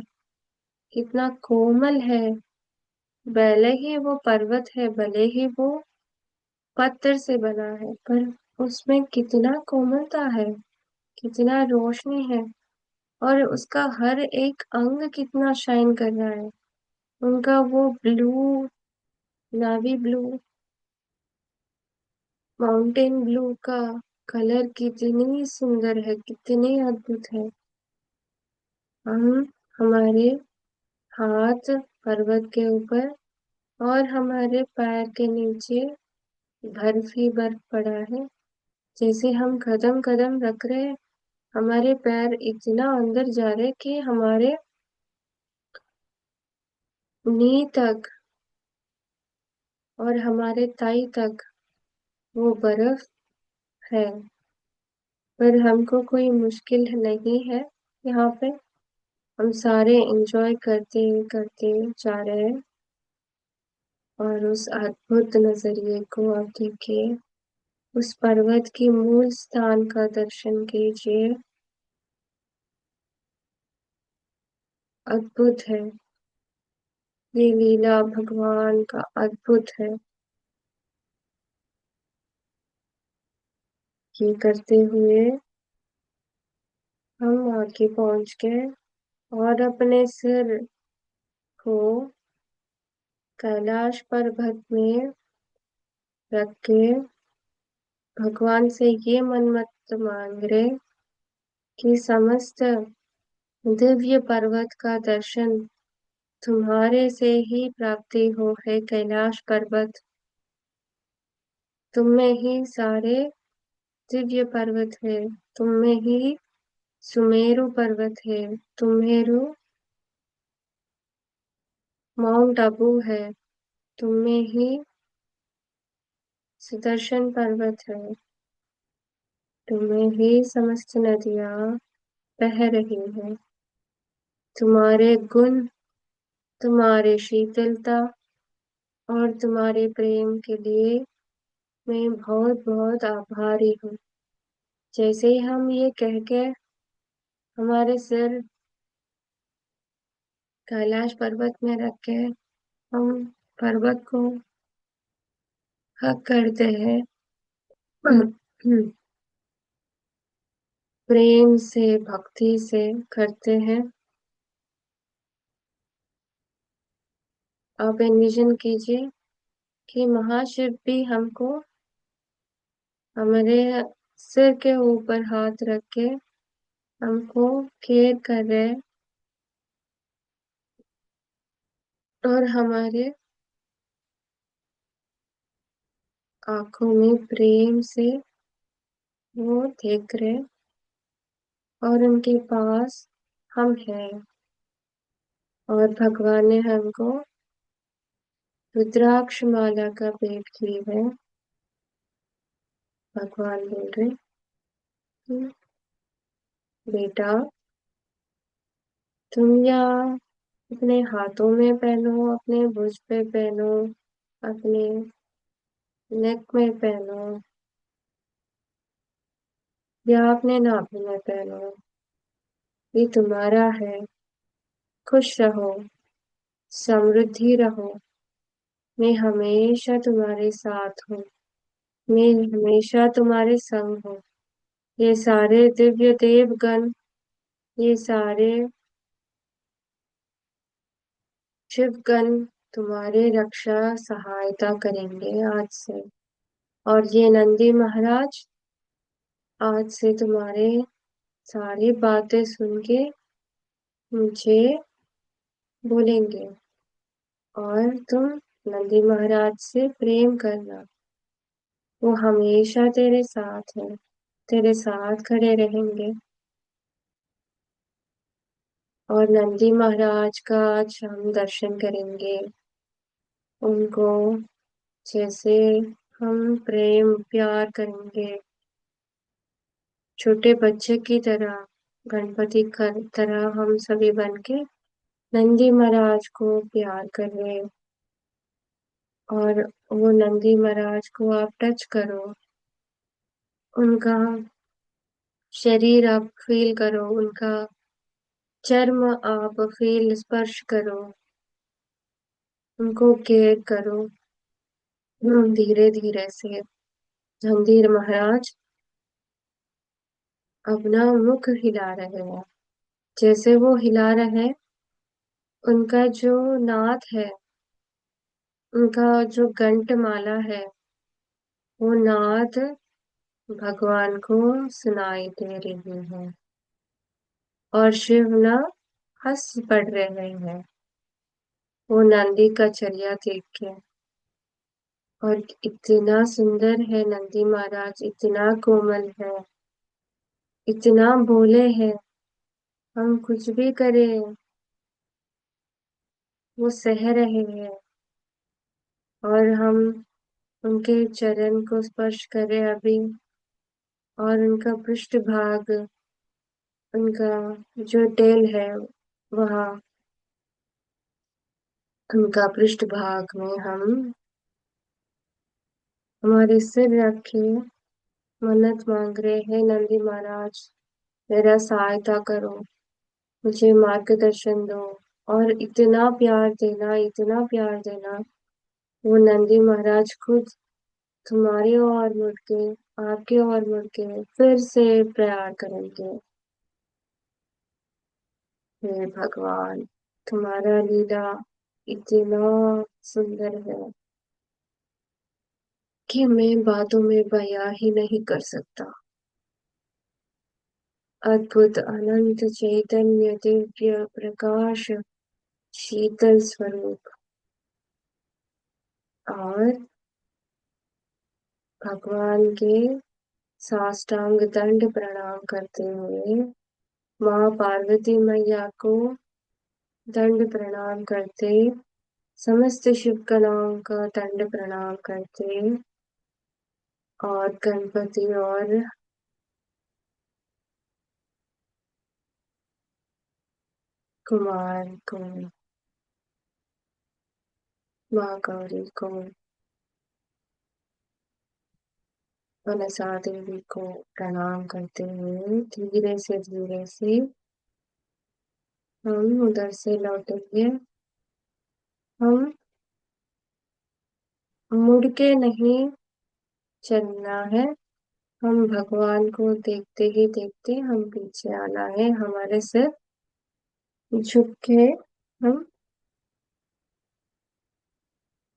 कितना कोमल है। भले ही वो पर्वत है, भले ही वो पत्थर से बना है, पर उसमें कितना कोमलता है, कितना रोशनी है, और उसका हर एक अंग कितना शाइन कर रहा है। उनका वो ब्लू, नावी ब्लू, माउंटेन ब्लू का कलर कितनी सुंदर है, कितनी अद्भुत है। हम हमारे हाथ पर्वत के ऊपर और हमारे पैर के नीचे बर्फ ही बर्फ पड़ा है। जैसे हम कदम कदम रख रहे हैं, हमारे पैर इतना अंदर जा रहे कि हमारे नी तक और हमारे ताई तक वो बर्फ है। पर हमको कोई मुश्किल नहीं है यहाँ पे। हम सारे एंजॉय करते करते जा रहे हैं, और उस अद्भुत नजरिए को आप देखिए। उस पर्वत की मूल स्थान का दर्शन कीजिए। अद्भुत है, ये लीला भगवान का अद्भुत है। ये करते हुए हम आगे पहुंच गए, और अपने सिर को कैलाश पर्वत में रख के भगवान से ये मन्नत मांग रहे कि समस्त दिव्य पर्वत का दर्शन तुम्हारे से ही प्राप्ति हो। है कैलाश पर्वत, तुम में ही सारे दिव्य पर्वत है, तुम में ही सुमेरु पर्वत है, तुम्हेरु माउंट आबू है, तुम में ही सुदर्शन पर्वत है, तुम में ही समस्त नदियां बह रही हैं। तुम्हारे गुण, तुम्हारे शीतलता और तुम्हारे प्रेम के लिए मैं बहुत बहुत आभारी हूँ। जैसे ही हम ये कह के हमारे सिर कैलाश पर्वत में रख के हम पर्वत को हक करते हैं, प्रेम से भक्ति से करते हैं। आप एनविजन कीजिए कि महाशिव भी हमको हमारे सिर के ऊपर हाथ रख के हमको केयर कर रहे हैं, और हमारे आंखों में प्रेम से वो देख रहे हैं, और उनके पास हम हैं। और भगवान ने हमको रुद्राक्ष माला का भेंट की है। भगवान बोल रहे कि बेटा, तुम या अपने हाथों में पहनो, अपने भुज पे पहनो, अपने नेक में पहनो, या अपने नाभि में पहनो, ये तुम्हारा है। खुश रहो, समृद्धि रहो, मैं हमेशा तुम्हारे साथ हूँ, मैं हमेशा तुम्हारे संग हूँ। ये सारे दिव्य देवगण, ये सारे शिवगण तुम्हारे रक्षा सहायता करेंगे आज से। और ये नंदी महाराज आज से तुम्हारे सारी बातें सुन के मुझे बोलेंगे, और तुम नंदी महाराज से प्रेम करना। वो हमेशा तेरे साथ है, तेरे साथ खड़े रहेंगे। और नंदी महाराज का आज हम दर्शन करेंगे, उनको जैसे हम प्रेम प्यार करेंगे, छोटे बच्चे की तरह, गणपति की तरह हम सभी बन के नंदी महाराज को प्यार कर रहे हैं। और वो नंदी महाराज को आप टच करो, उनका शरीर आप फील करो, उनका चर्म आप फील स्पर्श करो, उनको केयर करो। धीरे धीरे से नंदी महाराज अपना मुख हिला रहे हैं। जैसे वो हिला रहे हैं, उनका जो नाद है, उनका जो घंट माला है, वो नाद भगवान को सुनाई दे रही है। और शिव ना हंस पड़ रहे हैं वो नंदी का चर्या देख के। और इतना सुंदर है नंदी महाराज, इतना कोमल है, इतना भोले हैं। हम कुछ भी करें, वो सह रहे हैं। और हम उनके चरण को स्पर्श करें अभी, और उनका पृष्ठभाग, उनका जो टेल है, वहाँ उनका पृष्ठभाग में हम हमारे सिर रखे मन्नत मांग रहे हैं। नंदी महाराज, मेरा सहायता करो, मुझे मार्गदर्शन दो। और इतना प्यार देना, इतना प्यार देना, वो नंदी महाराज खुद तुम्हारी ओर मुड़ के, आपकी ओर मुड़ के फिर से प्यार करेंगे। हे भगवान, तुम्हारा लीला इतना सुंदर है कि मैं बातों में बयां ही नहीं कर सकता। अद्भुत अनंत चैतन्य दिव्य प्रकाश शीतल स्वरूप। और भगवान के साष्टांग दंड प्रणाम करते हुए, माँ पार्वती मैया को दंड प्रणाम करते, समस्त शिव गणाओं का दंड प्रणाम करते, और गणपति और कुमार को, माँ गौरी को, मनसा देवी को प्रणाम करते हुए धीरे से हम उधर से लौटेंगे। हम मुड़ के नहीं चलना है, हम भगवान को देखते ही देखते हम पीछे आना है। हमारे सिर झुक के हम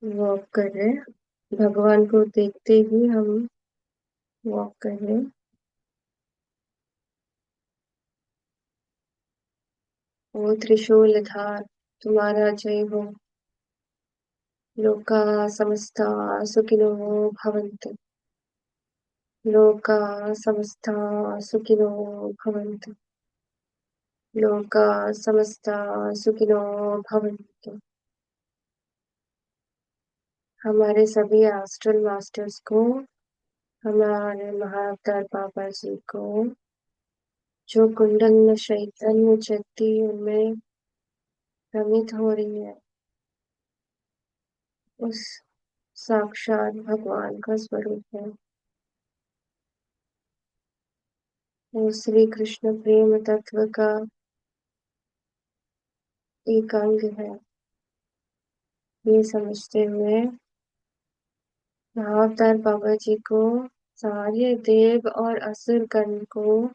वॉक कर रहे हैं, भगवान को देखते ही हम वॉक कर रहे हैं। ओ त्रिशूलधार, तुम्हारा जय हो। लोका समस्ता सुखिनो भवन्तु, लोका समस्ता सुखिनो भवन्तु, लोका समस्ता सुखिनो भवन्तु। हमारे सभी एस्ट्रल मास्टर्स को, हमारे महाअवतार बाबा जी को, जो कुंडल चैतन्य शक्ति उनमें भ्रमित हो रही है, उस साक्षात भगवान का स्वरूप है। वो श्री कृष्ण प्रेम तत्व का एक अंग है। ये समझते हुए महाअवतार बाबा जी को, सारे देव और असुर गण को,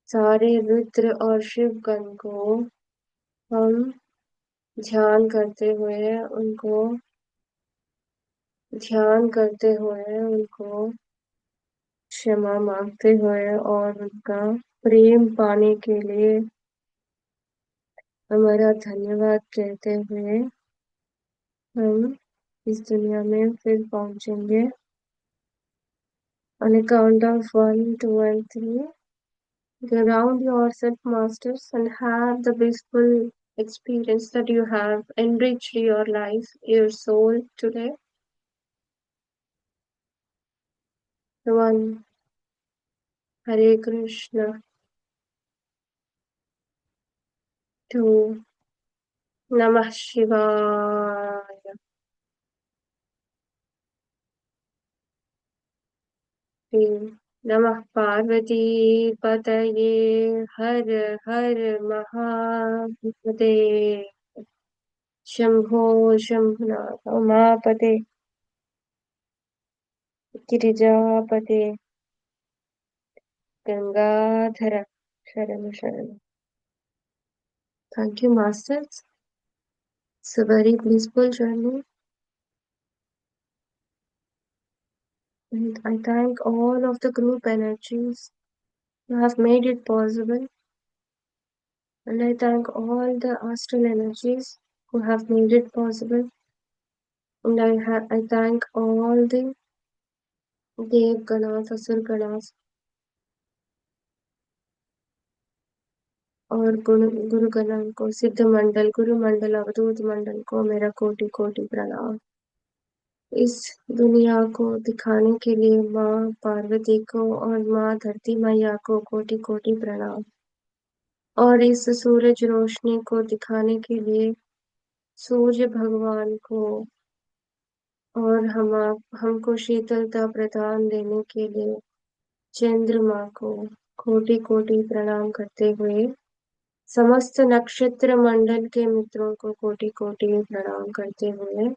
सारे रुद्र और शिव गण को हम ध्यान करते हुए उनको ध्यान करते हुए उनको क्षमा मांगते हुए और उनका प्रेम पाने के लिए हमारा धन्यवाद कहते हुए हम इस दुनिया में फिर पहुंचेंगे। On a count of 1, 2, and 3, ground yourself, masters, and have the blissful experience that you have enriched your life, your soul today. 1. Hare Krishna. 2. Namah Shivaya. 3. Namah Parvati Pataye Har Har Mahadev. Shambho Shambhunath उमापते गिरिजापते Gangadhar शरण शरण. Thank you, Masters. It's a very blissful journey, and I thank all of the group energies who have made it possible, and I thank all the astral energies who have made it possible, and I thank all the Dev Ganas, Asur Ganas, और गुरु गणों को, सिद्ध मंडल, गुरु मंडल, अवधूत मंडल को मेरा कोटि कोटि प्रणाम. इस दुनिया को दिखाने के लिए माँ पार्वती को और माँ धरती मैया को कोटि कोटि प्रणाम. और इस सूरज रोशनी को दिखाने के लिए सूर्य भगवान को और हमको शीतलता प्रदान देने के लिए चंद्रमा को कोटि कोटि प्रणाम करते हुए समस्त नक्षत्र मंडल के मित्रों को कोटि कोटि प्रणाम करते हुए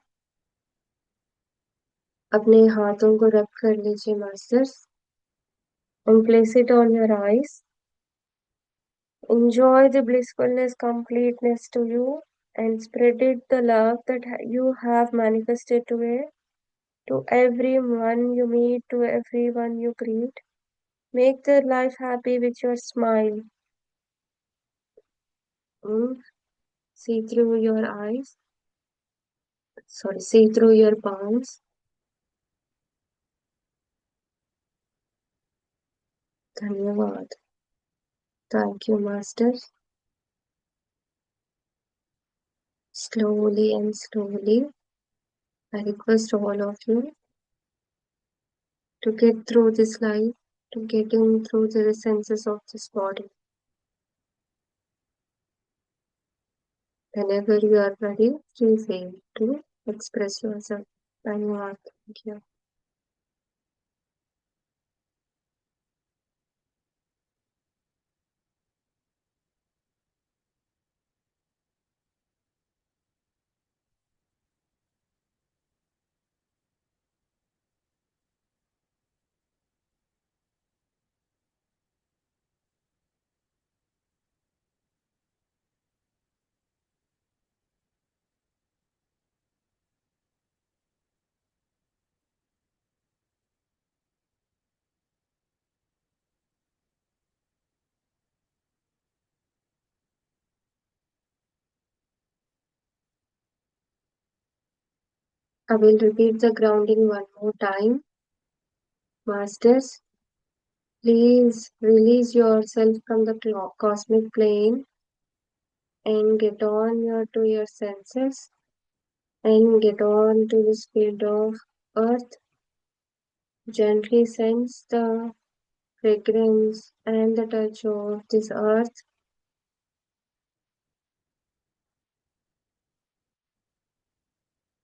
अपने हाथों को रब कर लीजिए masters, and place it on your eyes. Enjoy the blissfulness, completeness to you, and spread it the love that you have manifested today to everyone you meet, to everyone you greet. Make their life happy with your smile. Mm. See through your eyes. Sorry, see through your palms. धन्यवाद. Thank you, Masters. Slowly and slowly, I request all of you to get through this life, to get in through the senses of this body. Whenever you are ready, feel free to express yourself. Dhanyawad. Thank you. I will repeat the grounding one more time. Masters, please release yourself from the cosmic plane and get on to your senses and get on to this field of earth. Gently sense the fragrance and the touch of this earth.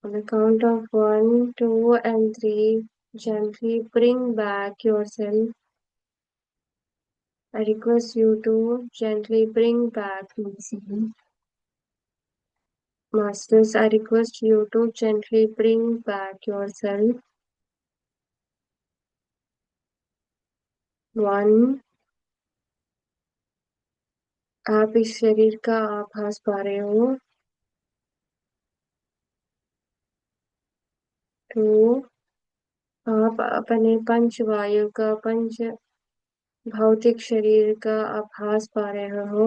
On the count of 1, 2, and 3, gently bring back yourself. I request you to gently bring back yourself. Masters, I request you to gently bring back yourself. 1. आप इस शरीर का आभास पा रहे हो. टू, आप अपने पंच वायु का, पंच भौतिक शरीर का आभास पा रहे हो।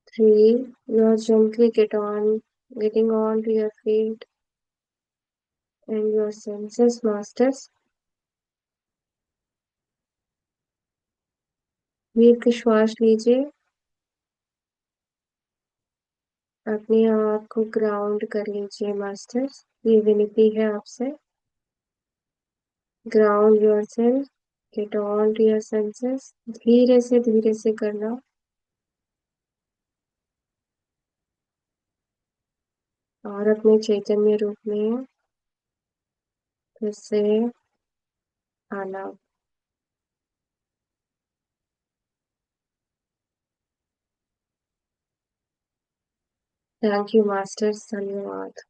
Three, you're gently getting on to your feet and your senses, masters. दीर्घ श्वास लीजिए, अपने आप को ग्राउंड कर लीजिए मास्टर्स। ये विनती है आपसे। Ground yourself, get on to your senses. धीरे से करना। और अपने चैतन्य रूप में फिर से आना। थैंक यू मास्टर्स, धन्यवाद।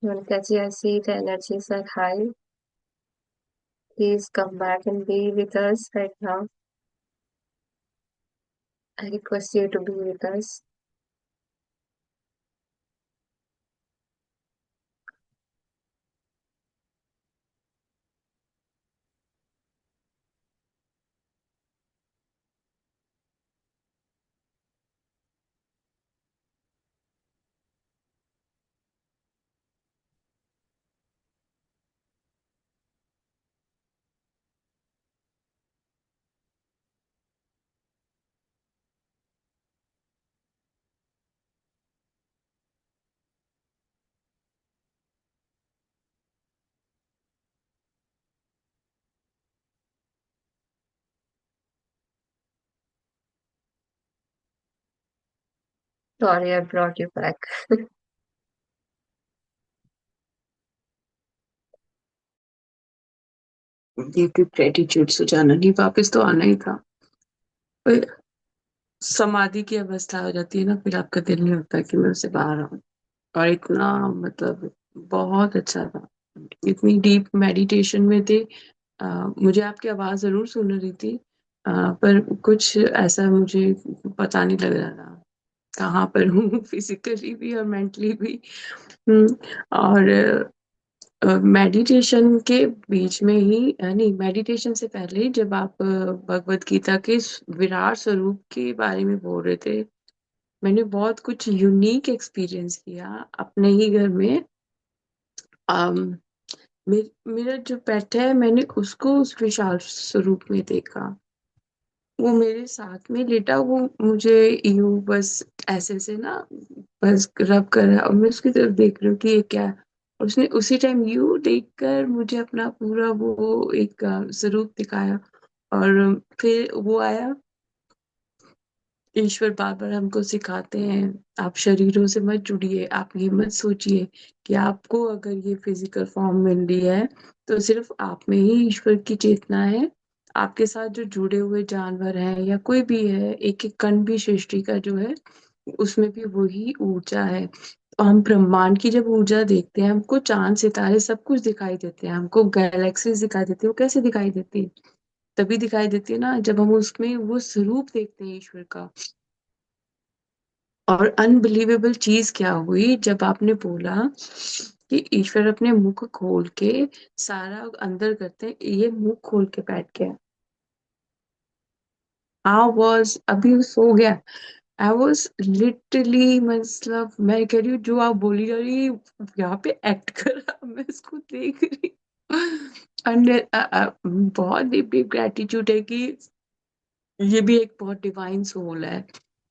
Mankaji, I see the energies are high. Please come back and be with us right now. I request you to be with us. Sorry, I brought you back. Deep gratitude से जाना नहीं, वापस तो आना ही था। पर समाधि की अवस्था हो जाती है ना, फिर आपका दिल नहीं होता कि मैं उससे बाहर आऊं। और इतना मतलब बहुत अच्छा था, इतनी डीप मेडिटेशन में थे। मुझे आपकी आवाज जरूर सुन रही थी, पर कुछ ऐसा मुझे पता नहीं लग रहा था कहाँ पर हूँ फिजिकली भी और मेंटली भी। हम्म, और मेडिटेशन के बीच में ही नहीं, मेडिटेशन से पहले जब आप भगवत गीता के विराट स्वरूप के बारे में बोल रहे थे, मैंने बहुत कुछ यूनिक एक्सपीरियंस किया अपने ही घर में। अम, मेरा जो पेट है, मैंने उसको उस विशाल स्वरूप में देखा। वो मेरे साथ में लेटा, वो मुझे यूं बस ऐसे से ना बस रब कर रहा है, और मैं उसकी तरफ देख रही हूँ कि ये क्या है। और उसने उसी टाइम यू देखकर मुझे अपना पूरा वो एक स्वरूप दिखाया। और फिर वो आया। ईश्वर बार बार हमको सिखाते हैं, आप शरीरों से मत जुड़िए, आप ये मत सोचिए कि आपको अगर ये फिजिकल फॉर्म मिल रही है तो सिर्फ आप में ही ईश्वर की चेतना है। आपके साथ जो जुड़े हुए जानवर हैं या कोई भी है, एक एक कण भी सृष्टि का जो है, उसमें भी वही ऊर्जा है। तो हम ब्रह्मांड की जब ऊर्जा देखते हैं, हमको चांद सितारे सब कुछ दिखाई देते हैं, हमको गैलेक्सीज दिखाई देती है। वो कैसे दिखाई देती है? तभी दिखाई देती है ना जब हम उसमें वो स्वरूप देखते हैं ईश्वर का। और अनबिलीवेबल चीज क्या हुई जब आपने बोला कि ईश्वर अपने मुख खोल के सारा अंदर करते हैं, ये मुंह खोल के बैठ गया। आई वॉज, अभी वो सो गया। आई वॉज लिटरली, मतलब मैं कह रही हूँ जो आप बोली जा रही है, यहाँ पे एक्ट कर रहा, मैं इसको देख रही अंदर बहुत डीप डीप ग्रेटिट्यूड है कि ये भी एक बहुत डिवाइन सोल है,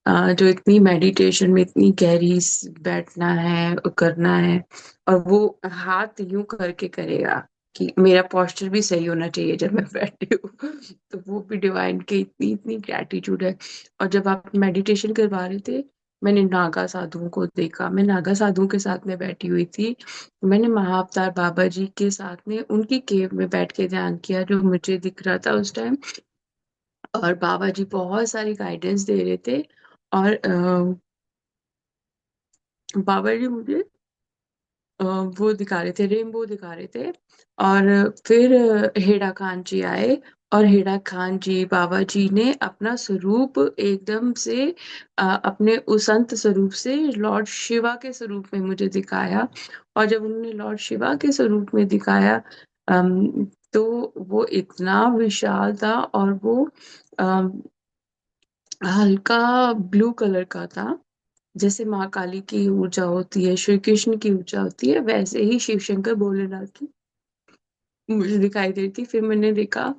जो इतनी मेडिटेशन में इतनी गहरी बैठना है, करना है। और वो हाथ यूं करके करेगा कि मेरा पोस्चर भी सही होना चाहिए जब मैं बैठी हूँ तो वो भी डिवाइन की इतनी इतनी ग्रेटिट्यूड है। और जब आप मेडिटेशन करवा रहे थे, मैंने नागा साधुओं को देखा, मैं नागा साधुओं के साथ में बैठी हुई थी। मैंने महाअवतार बाबा जी के साथ में उनकी केव में बैठ के ध्यान किया, जो मुझे दिख रहा था उस टाइम। और बाबा जी बहुत सारी गाइडेंस दे रहे थे। और बाबा जी मुझे वो दिखा रहे थे, रेनबो दिखा रहे थे। और फिर हेड़ा खान जी आए, और हेड़ा खान जी बाबा जी ने अपना स्वरूप एकदम से अपने उस अंत स्वरूप से लॉर्ड शिवा के स्वरूप में मुझे दिखाया। और जब उन्होंने लॉर्ड शिवा के स्वरूप में दिखाया, तो वो इतना विशाल था, और वो अम, हल्का ब्लू कलर का था। जैसे माँ काली की ऊर्जा होती है, श्री कृष्ण की ऊर्जा होती है, वैसे ही शिव शंकर भोलेनाथ की मुझे दिखाई देती थी। फिर मैंने देखा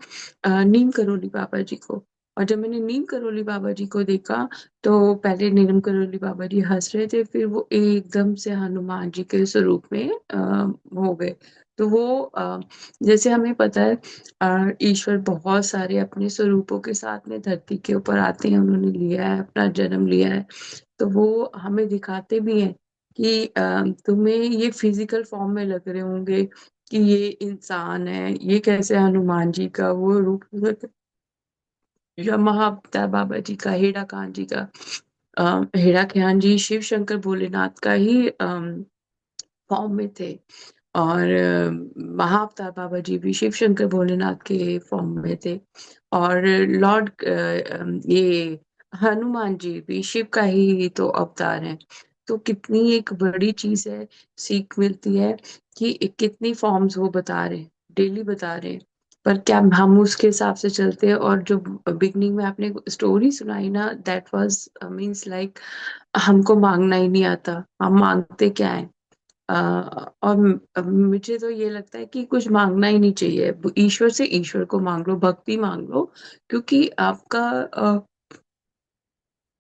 नीम करोली बाबा जी को। और जब मैंने नीम करोली बाबा जी को देखा, तो पहले नीम करोली बाबा जी हंस रहे थे, फिर वो एकदम से हनुमान जी के स्वरूप में हो गए। तो वो जैसे हमें पता है, ईश्वर बहुत सारे अपने स्वरूपों के साथ में धरती के ऊपर आते हैं, उन्होंने लिया है, अपना जन्म लिया है। तो वो हमें दिखाते भी हैं कि तुम्हें ये फिजिकल फॉर्म में लग रहे होंगे कि ये इंसान है, ये कैसे हनुमान जी का वो रूप, या महाअवतार बाबा जी का, हेड़ा खान जी का। हेड़ा खान जी शिव शंकर भोलेनाथ का ही फॉर्म में थे। और महाअवतार बाबा जी भी शिव शंकर भोलेनाथ के फॉर्म में थे। और लॉर्ड ये हनुमान जी भी शिव का ही तो अवतार है। तो कितनी एक बड़ी चीज है, सीख मिलती है कि कितनी फॉर्म्स वो बता रहे हैं, डेली बता रहे हैं। पर क्या हम उसके हिसाब से चलते हैं? और जो बिगनिंग में आपने स्टोरी सुनाई ना, दैट वाज मीन्स लाइक हमको मांगना ही नहीं आता, हम मांगते क्या है। और मुझे तो ये लगता है कि कुछ मांगना ही नहीं चाहिए, ईश्वर से ईश्वर को मांग लो, भक्ति मांग लो। क्योंकि आपका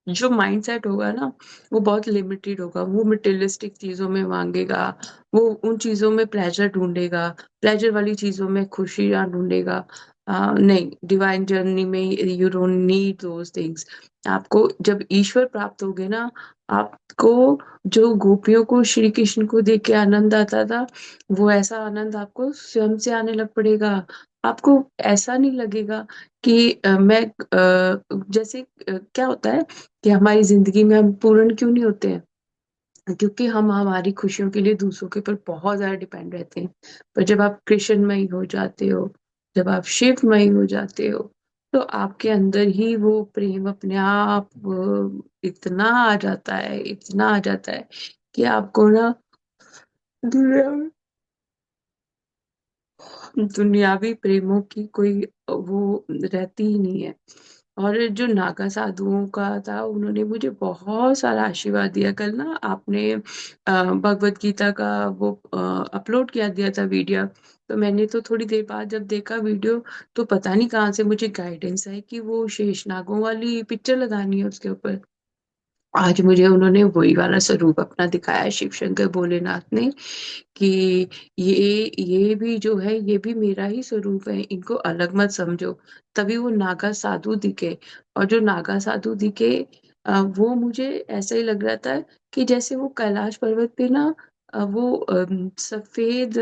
जो माइंड सेट होगा ना, वो बहुत लिमिटेड होगा, वो मटेरियलिस्टिक चीजों में मांगेगा, वो उन चीजों में प्लेजर ढूंढेगा, प्लेजर वाली चीजों में खुशियां ढूंढेगा। नहीं, डिवाइन जर्नी में you don't need those things. आपको जब ईश्वर प्राप्त होगे ना, आपको जो गोपियों को श्री कृष्ण को देख के आनंद आता था, वो ऐसा आनंद आपको स्वयं से आने लग पड़ेगा। आपको ऐसा नहीं लगेगा कि जैसे क्या होता है कि हमारी जिंदगी में हम पूर्ण क्यों नहीं होते हैं? क्योंकि हम हमारी खुशियों के लिए दूसरों के ऊपर बहुत ज्यादा डिपेंड रहते हैं। पर जब आप कृष्णमयी हो जाते हो, जब आप शिवमयी हो जाते हो, तो आपके अंदर ही वो प्रेम अपने आप इतना आ जाता है, इतना आ जाता है कि आपको ना दुनिया दुनियावी प्रेमों की कोई वो रहती ही नहीं है। और जो नागा साधुओं का था, उन्होंने मुझे बहुत सारा आशीर्वाद दिया। कल ना आपने भगवत गीता का वो अपलोड किया दिया था वीडियो। तो मैंने तो थोड़ी देर बाद जब देखा वीडियो, तो पता नहीं कहाँ से मुझे गाइडेंस आई कि वो शेष नागों वाली पिक्चर लगानी है उसके ऊपर। आज मुझे उन्होंने वही वाला स्वरूप अपना दिखाया, शिव शंकर भोलेनाथ ने, कि ये भी जो है, ये भी मेरा ही स्वरूप है, इनको अलग मत समझो। तभी वो नागा साधु दिखे। और जो नागा साधु दिखे, वो मुझे ऐसा ही लग रहा था कि जैसे वो कैलाश पर्वत पे ना, वो सफेद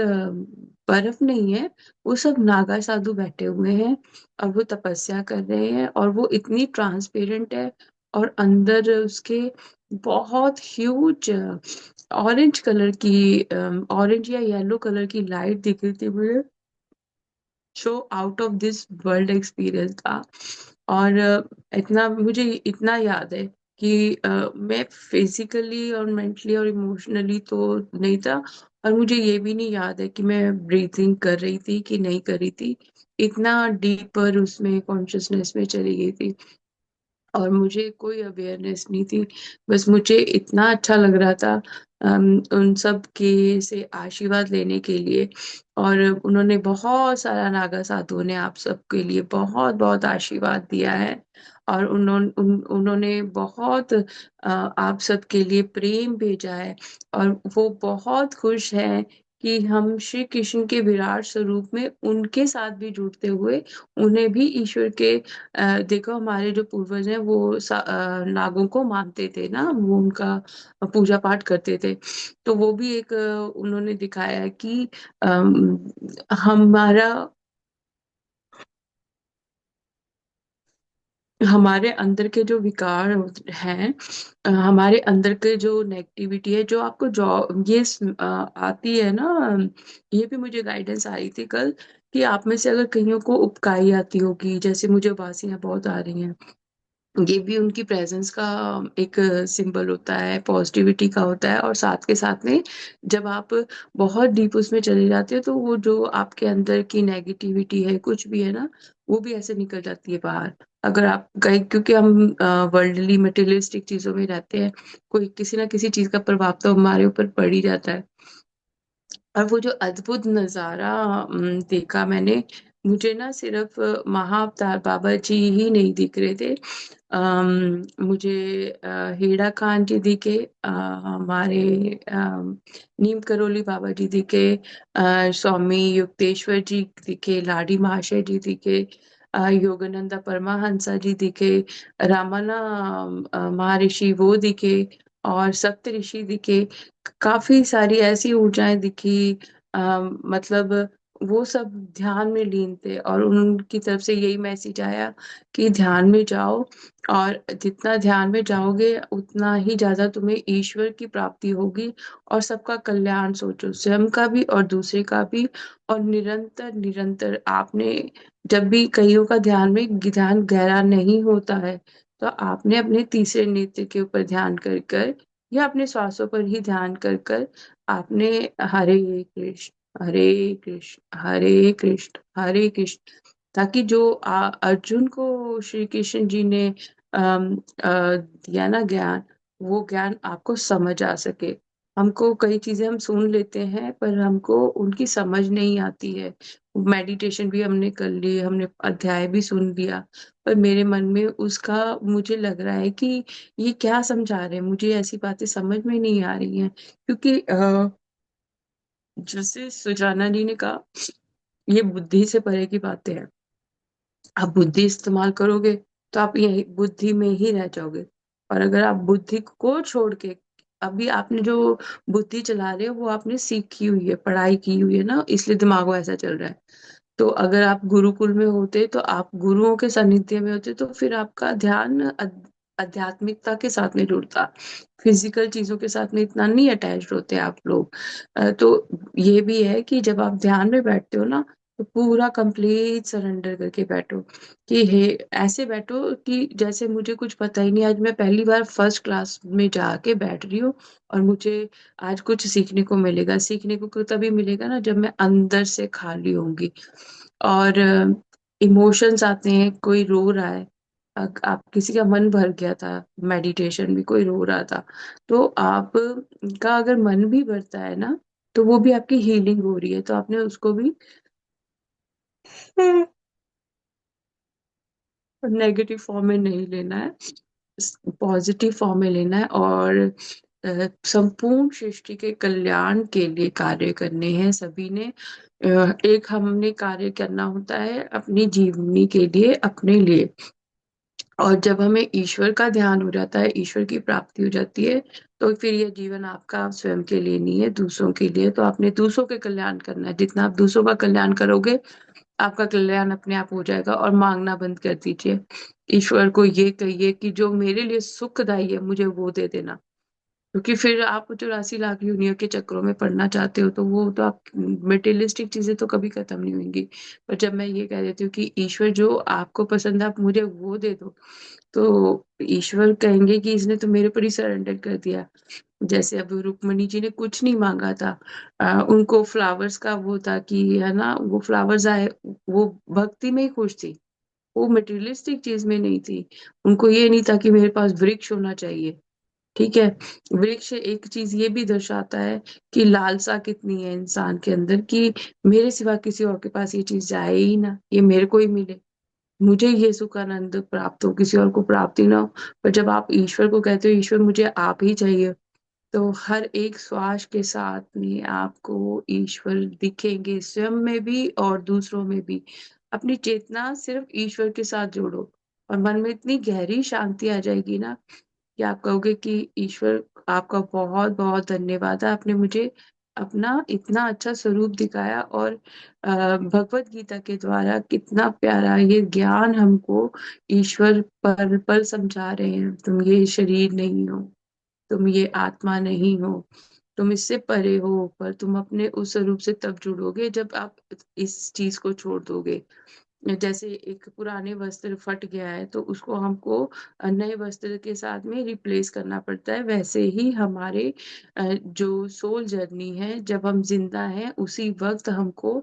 बर्फ नहीं है, वो सब नागा साधु बैठे हुए हैं, और वो तपस्या कर रहे हैं, और वो इतनी ट्रांसपेरेंट है। और अंदर उसके बहुत ह्यूज ऑरेंज कलर की, ऑरेंज या येलो कलर की लाइट दिख रही थी मुझे। Show out of this world experience था। और इतना मुझे इतना याद है कि मैं फिजिकली और मेंटली और इमोशनली तो नहीं था, और मुझे ये भी नहीं याद है कि मैं ब्रीथिंग कर रही थी कि नहीं कर रही थी। इतना डीपर उसमें कॉन्शियसनेस में चली गई थी, और मुझे कोई अवेयरनेस नहीं थी। बस मुझे इतना अच्छा लग रहा था उन सब के से आशीर्वाद लेने के लिए। और उन्होंने बहुत सारा, नागा साधुओं ने आप सबके लिए बहुत बहुत आशीर्वाद दिया है। और उन्होंने बहुत आप सबके लिए प्रेम भेजा है। और वो बहुत खुश हैं कि हम श्री कृष्ण के विराट स्वरूप में उनके साथ भी जुड़ते हुए उन्हें भी ईश्वर के देखो, हमारे जो पूर्वज हैं वो नागों को मानते थे ना, वो उनका पूजा पाठ करते थे। तो वो भी एक उन्होंने दिखाया है कि अम, हमारा हमारे अंदर के जो विकार हैं, हमारे अंदर के जो नेगेटिविटी है, जो आपको जॉब ये आती है ना, ये भी मुझे गाइडेंस आई थी कल, कि आप में से अगर कईयों को उबकाई आती होगी, जैसे मुझे उबासियां बहुत आ रही हैं, ये भी उनकी प्रेजेंस का एक सिंबल होता है, पॉजिटिविटी का होता है। और साथ के साथ में जब आप बहुत डीप उसमें चले जाते हो, तो वो जो आपके अंदर की नेगेटिविटी है, कुछ भी है ना, वो भी ऐसे निकल जाती है बाहर। अगर आप कहीं, क्योंकि हम वर्ल्डली मटेरियलिस्टिक चीजों में रहते हैं, कोई किसी ना किसी चीज का प्रभाव तो हमारे ऊपर पड़ ही जाता है। और वो जो अद्भुत नजारा देखा मैंने, मुझे ना सिर्फ महाअवतार बाबा जी ही नहीं दिख रहे थे। मुझे हेड़ा खान जी दिखे, हमारे नीम करोली बाबा जी दिखे, स्वामी युक्तेश्वर जी दिखे, लाडी महाशय जी दिखे, योगानंदा परमहंसा जी दिखे, रामाना महर्षि वो दिखे, और सप्त ऋषि दिखे। काफी सारी ऐसी ऊर्जाएं दिखी। मतलब वो सब ध्यान में लीन थे, और उनकी तरफ से यही मैसेज आया कि ध्यान में जाओ, और जितना ध्यान में जाओगे उतना ही ज्यादा तुम्हें ईश्वर की प्राप्ति होगी। और सबका कल्याण सोचो, स्वयं का भी और दूसरे का भी। और निरंतर निरंतर आपने, जब भी कईयों का ध्यान गहरा नहीं होता है, तो आपने अपने तीसरे नेत्र के ऊपर ध्यान कर कर, या अपने श्वासों पर ही ध्यान कर कर, आपने हरे कृष्ण हरे कृष्ण हरे कृष्ण हरे कृष्ण, ताकि जो अर्जुन को श्री कृष्ण जी ने दिया ना ज्ञान, वो ज्ञान आपको समझ आ सके। हमको कई चीजें हम सुन लेते हैं, पर हमको उनकी समझ नहीं आती है। मेडिटेशन भी हमने कर ली, हमने अध्याय भी सुन लिया, पर मेरे मन में उसका, मुझे लग रहा है कि ये क्या समझा रहे हैं, मुझे ऐसी बातें समझ में नहीं आ रही हैं। क्योंकि जैसे सुजाना जी ने कहा, ये बुद्धि से परे की बातें हैं। आप बुद्धि इस्तेमाल करोगे तो आप यही बुद्धि में ही रह जाओगे। और अगर आप बुद्धि को छोड़ के, अभी आपने जो बुद्धि चला रहे हो वो आपने सीखी हुई है, पढ़ाई की हुई है ना, इसलिए दिमाग वो ऐसा चल रहा है। तो अगर आप गुरुकुल में होते, तो आप गुरुओं के सानिध्य में होते, तो फिर आपका ध्यान आध्यात्मिकता के साथ में जुड़ता, फिजिकल चीजों के साथ में इतना नहीं अटैच्ड होते आप लोग। तो ये भी है कि जब आप ध्यान में बैठते हो ना, तो पूरा कंप्लीट सरेंडर करके बैठो, कि हे, ऐसे बैठो कि जैसे मुझे कुछ पता ही नहीं, आज मैं पहली बार फर्स्ट क्लास में जाके बैठ रही हूँ, और मुझे आज कुछ सीखने को मिलेगा। सीखने को तभी मिलेगा ना, जब मैं अंदर से खाली होंगी। और इमोशंस आते हैं, कोई रो रहा है, आप किसी का मन भर गया था, मेडिटेशन में कोई रो रहा था, तो आप का अगर मन भी भरता है ना, तो वो भी आपकी हीलिंग हो रही है, तो आपने उसको भी नेगेटिव फॉर्म में नहीं लेना है, पॉजिटिव फॉर्म में लेना है। और संपूर्ण सृष्टि के कल्याण के लिए कार्य करने हैं सभी ने। एक हमने कार्य करना होता है अपनी जीवनी के लिए, अपने लिए। और जब हमें ईश्वर का ध्यान हो जाता है, ईश्वर की प्राप्ति हो जाती है, तो फिर ये जीवन आपका स्वयं के लिए नहीं है, दूसरों के लिए। तो आपने दूसरों के कल्याण करना है, जितना आप दूसरों का कल्याण करोगे, आपका कल्याण अपने आप हो जाएगा। और मांगना बंद कर दीजिए, ईश्वर को ये कहिए कि जो मेरे लिए सुखदायी है मुझे वो दे देना। क्योंकि फिर आप 84 लाख योनियों के चक्रों में पड़ना चाहते हो, तो वो तो आप मेटेरियलिस्टिक चीजें तो कभी खत्म नहीं होंगी। पर जब मैं ये कह देती हूँ कि ईश्वर जो आपको पसंद है आप मुझे वो दे दो, तो ईश्वर कहेंगे कि इसने तो मेरे पर ही सरेंडर कर दिया। जैसे अब रुक्मणी जी ने कुछ नहीं मांगा था, उनको फ्लावर्स का वो था कि है ना, वो फ्लावर्स आए, वो भक्ति में ही खुश थी, वो मटेरियलिस्टिक चीज में नहीं थी। उनको ये नहीं था कि मेरे पास वृक्ष होना चाहिए। ठीक है। वृक्ष एक चीज ये भी दर्शाता है कि लालसा कितनी है इंसान के अंदर, कि मेरे सिवा किसी और के पास ये चीज जाए ही ना, ये मेरे को ही मिले, मुझे ये सुखानंद प्राप्त हो, किसी और को प्राप्त ही ना हो। पर जब आप ईश्वर को कहते हो ईश्वर मुझे आप ही चाहिए, तो हर एक श्वास के साथ में आपको ईश्वर दिखेंगे, स्वयं में भी और दूसरों में भी। अपनी चेतना सिर्फ ईश्वर के साथ जोड़ो, और मन में इतनी गहरी शांति आ जाएगी ना कि आप कहोगे कि ईश्वर आपका बहुत बहुत धन्यवाद है, आपने मुझे अपना इतना अच्छा स्वरूप दिखाया। और भगवत गीता के द्वारा कितना प्यारा ये ज्ञान हमको ईश्वर पल पल समझा रहे हैं, तुम ये शरीर नहीं हो, तुम ये आत्मा नहीं हो, तुम इससे परे हो, पर तुम अपने उस स्वरूप से तब जुड़ोगे जब आप इस चीज को छोड़ दोगे। जैसे एक पुराने वस्त्र फट गया है तो उसको हमको नए वस्त्र के साथ में रिप्लेस करना पड़ता है, वैसे ही हमारे जो सोल जर्नी है, जब हम जिंदा हैं उसी वक्त हमको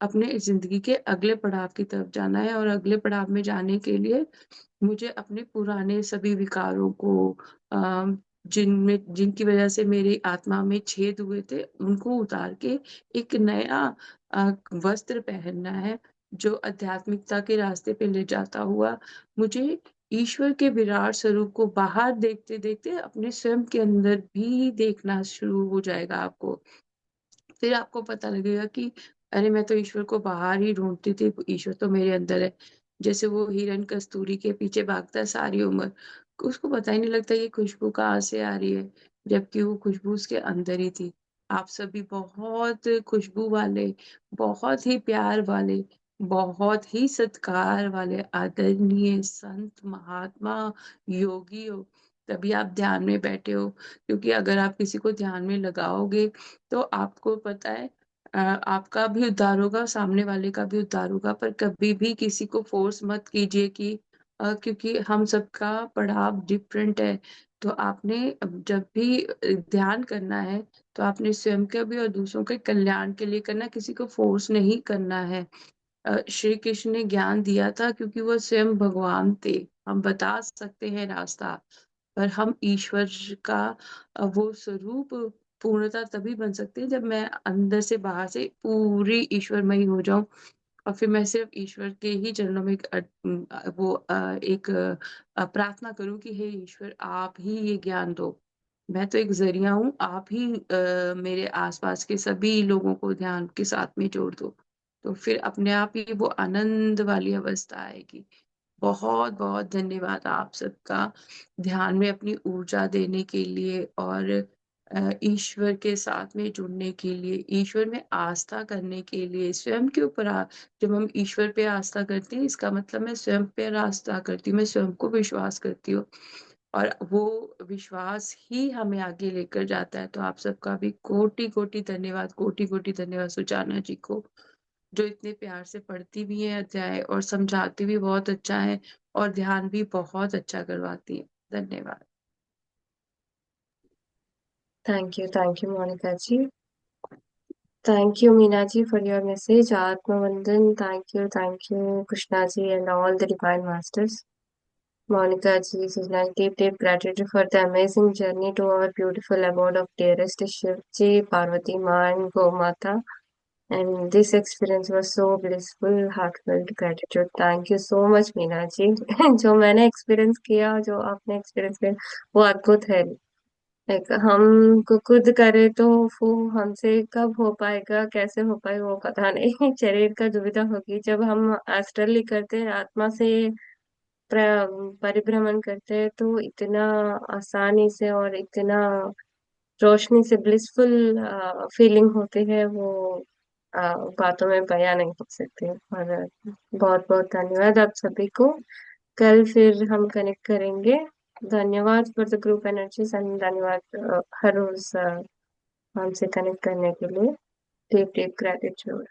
अपने जिंदगी के अगले पड़ाव की तरफ जाना है। और अगले पड़ाव में जाने के लिए मुझे अपने पुराने सभी विकारों को, अ, जिनमें जिनकी वजह से मेरी आत्मा में छेद हुए थे, उनको उतार के एक नया अ, वस्त्र पहनना है, जो आध्यात्मिकता के रास्ते पे ले जाता हुआ मुझे ईश्वर के विराट स्वरूप को बाहर देखते देखते अपने स्वयं के अंदर भी देखना शुरू हो जाएगा आपको। फिर आपको पता लगेगा कि अरे मैं तो ईश्वर को बाहर ही ढूंढती थी, ईश्वर तो मेरे अंदर है। जैसे वो हिरन कस्तूरी के पीछे भागता है सारी उम्र, उसको पता ही नहीं लगता ये खुशबू कहाँ से आ रही है, जबकि वो खुशबू उसके अंदर ही थी। आप सभी बहुत खुशबू वाले, बहुत ही प्यार वाले, बहुत ही सत्कार वाले आदरणीय संत महात्मा योगी हो, तभी आप ध्यान में बैठे हो। क्योंकि अगर आप किसी को ध्यान में लगाओगे तो आपको पता है आपका भी उद्धार होगा, सामने वाले का भी उद्धार होगा। पर कभी भी किसी को फोर्स मत कीजिए कि क्योंकि हम सबका पड़ाव डिफरेंट है। तो आपने जब भी ध्यान करना है तो आपने स्वयं का भी और दूसरों के कल्याण के लिए करना, किसी को फोर्स नहीं करना है। श्री कृष्ण ने ज्ञान दिया था क्योंकि वो स्वयं भगवान थे। हम बता सकते हैं रास्ता, पर हम ईश्वर का वो स्वरूप पूर्णता तभी बन सकते हैं जब मैं अंदर से बाहर से पूरी ईश्वरमयी हो जाऊं, और फिर मैं सिर्फ ईश्वर के ही चरणों में एक प्रार्थना करूं कि हे ईश्वर आप ही ये ज्ञान दो, मैं तो एक जरिया हूँ, आप ही मेरे आसपास के सभी लोगों को ध्यान के साथ में जोड़ दो। तो फिर अपने आप ही वो आनंद वाली अवस्था आएगी। बहुत बहुत धन्यवाद आप सबका ध्यान में अपनी ऊर्जा देने के लिए, और ईश्वर के साथ में जुड़ने के लिए, ईश्वर में आस्था करने के लिए, स्वयं के ऊपर जब हम ईश्वर पे आस्था करते हैं इसका मतलब मैं स्वयं पे आस्था करती हूँ, मैं स्वयं को विश्वास करती हूँ, और वो विश्वास ही हमें आगे लेकर जाता है। तो आप सबका भी कोटि कोटि धन्यवाद, कोटि कोटि धन्यवाद सुजाना जी को, जो इतने प्यार से पढ़ती भी है अध्याय और समझाती भी बहुत अच्छा है, और ध्यान भी बहुत अच्छा करवाती है। धन्यवाद। Thank you Monica ji. Thank you Meena ji for your message. आत्मवंदन, thank you Krishna ji and all the divine masters. Monica ji, Susan, deep, deep gratitude for the amazing journey to our beautiful abode of dearest Shivji, Parvati Ma, and Gomata. And this experience was so blissful, heartfelt gratitude. Thank you so much, Meena ji. जो मैंने एक्सपीरियंस किया, जो आपने एक्सपीरियंस किया, वो अद्भुत है। लाइक हम खुद करे तो वो हमसे कब हो पाएगा, कैसे हो पाएगा, वो पता नहीं। शरीर का दुविधा होगी जब हम एस्ट्रली करते हैं, आत्मा से परिभ्रमण करते हैं, तो इतना आसानी से और इतना रोशनी से ब्लिसफुल फीलिंग होती है, वो बातों में बयां नहीं हो सकती। और बहुत बहुत धन्यवाद आप सभी को। कल फिर हम कनेक्ट करेंगे। धन्यवाद for the group energies and धन्यवाद हर रोज हमसे कनेक्ट करने के लिए। Deep deep gratitude.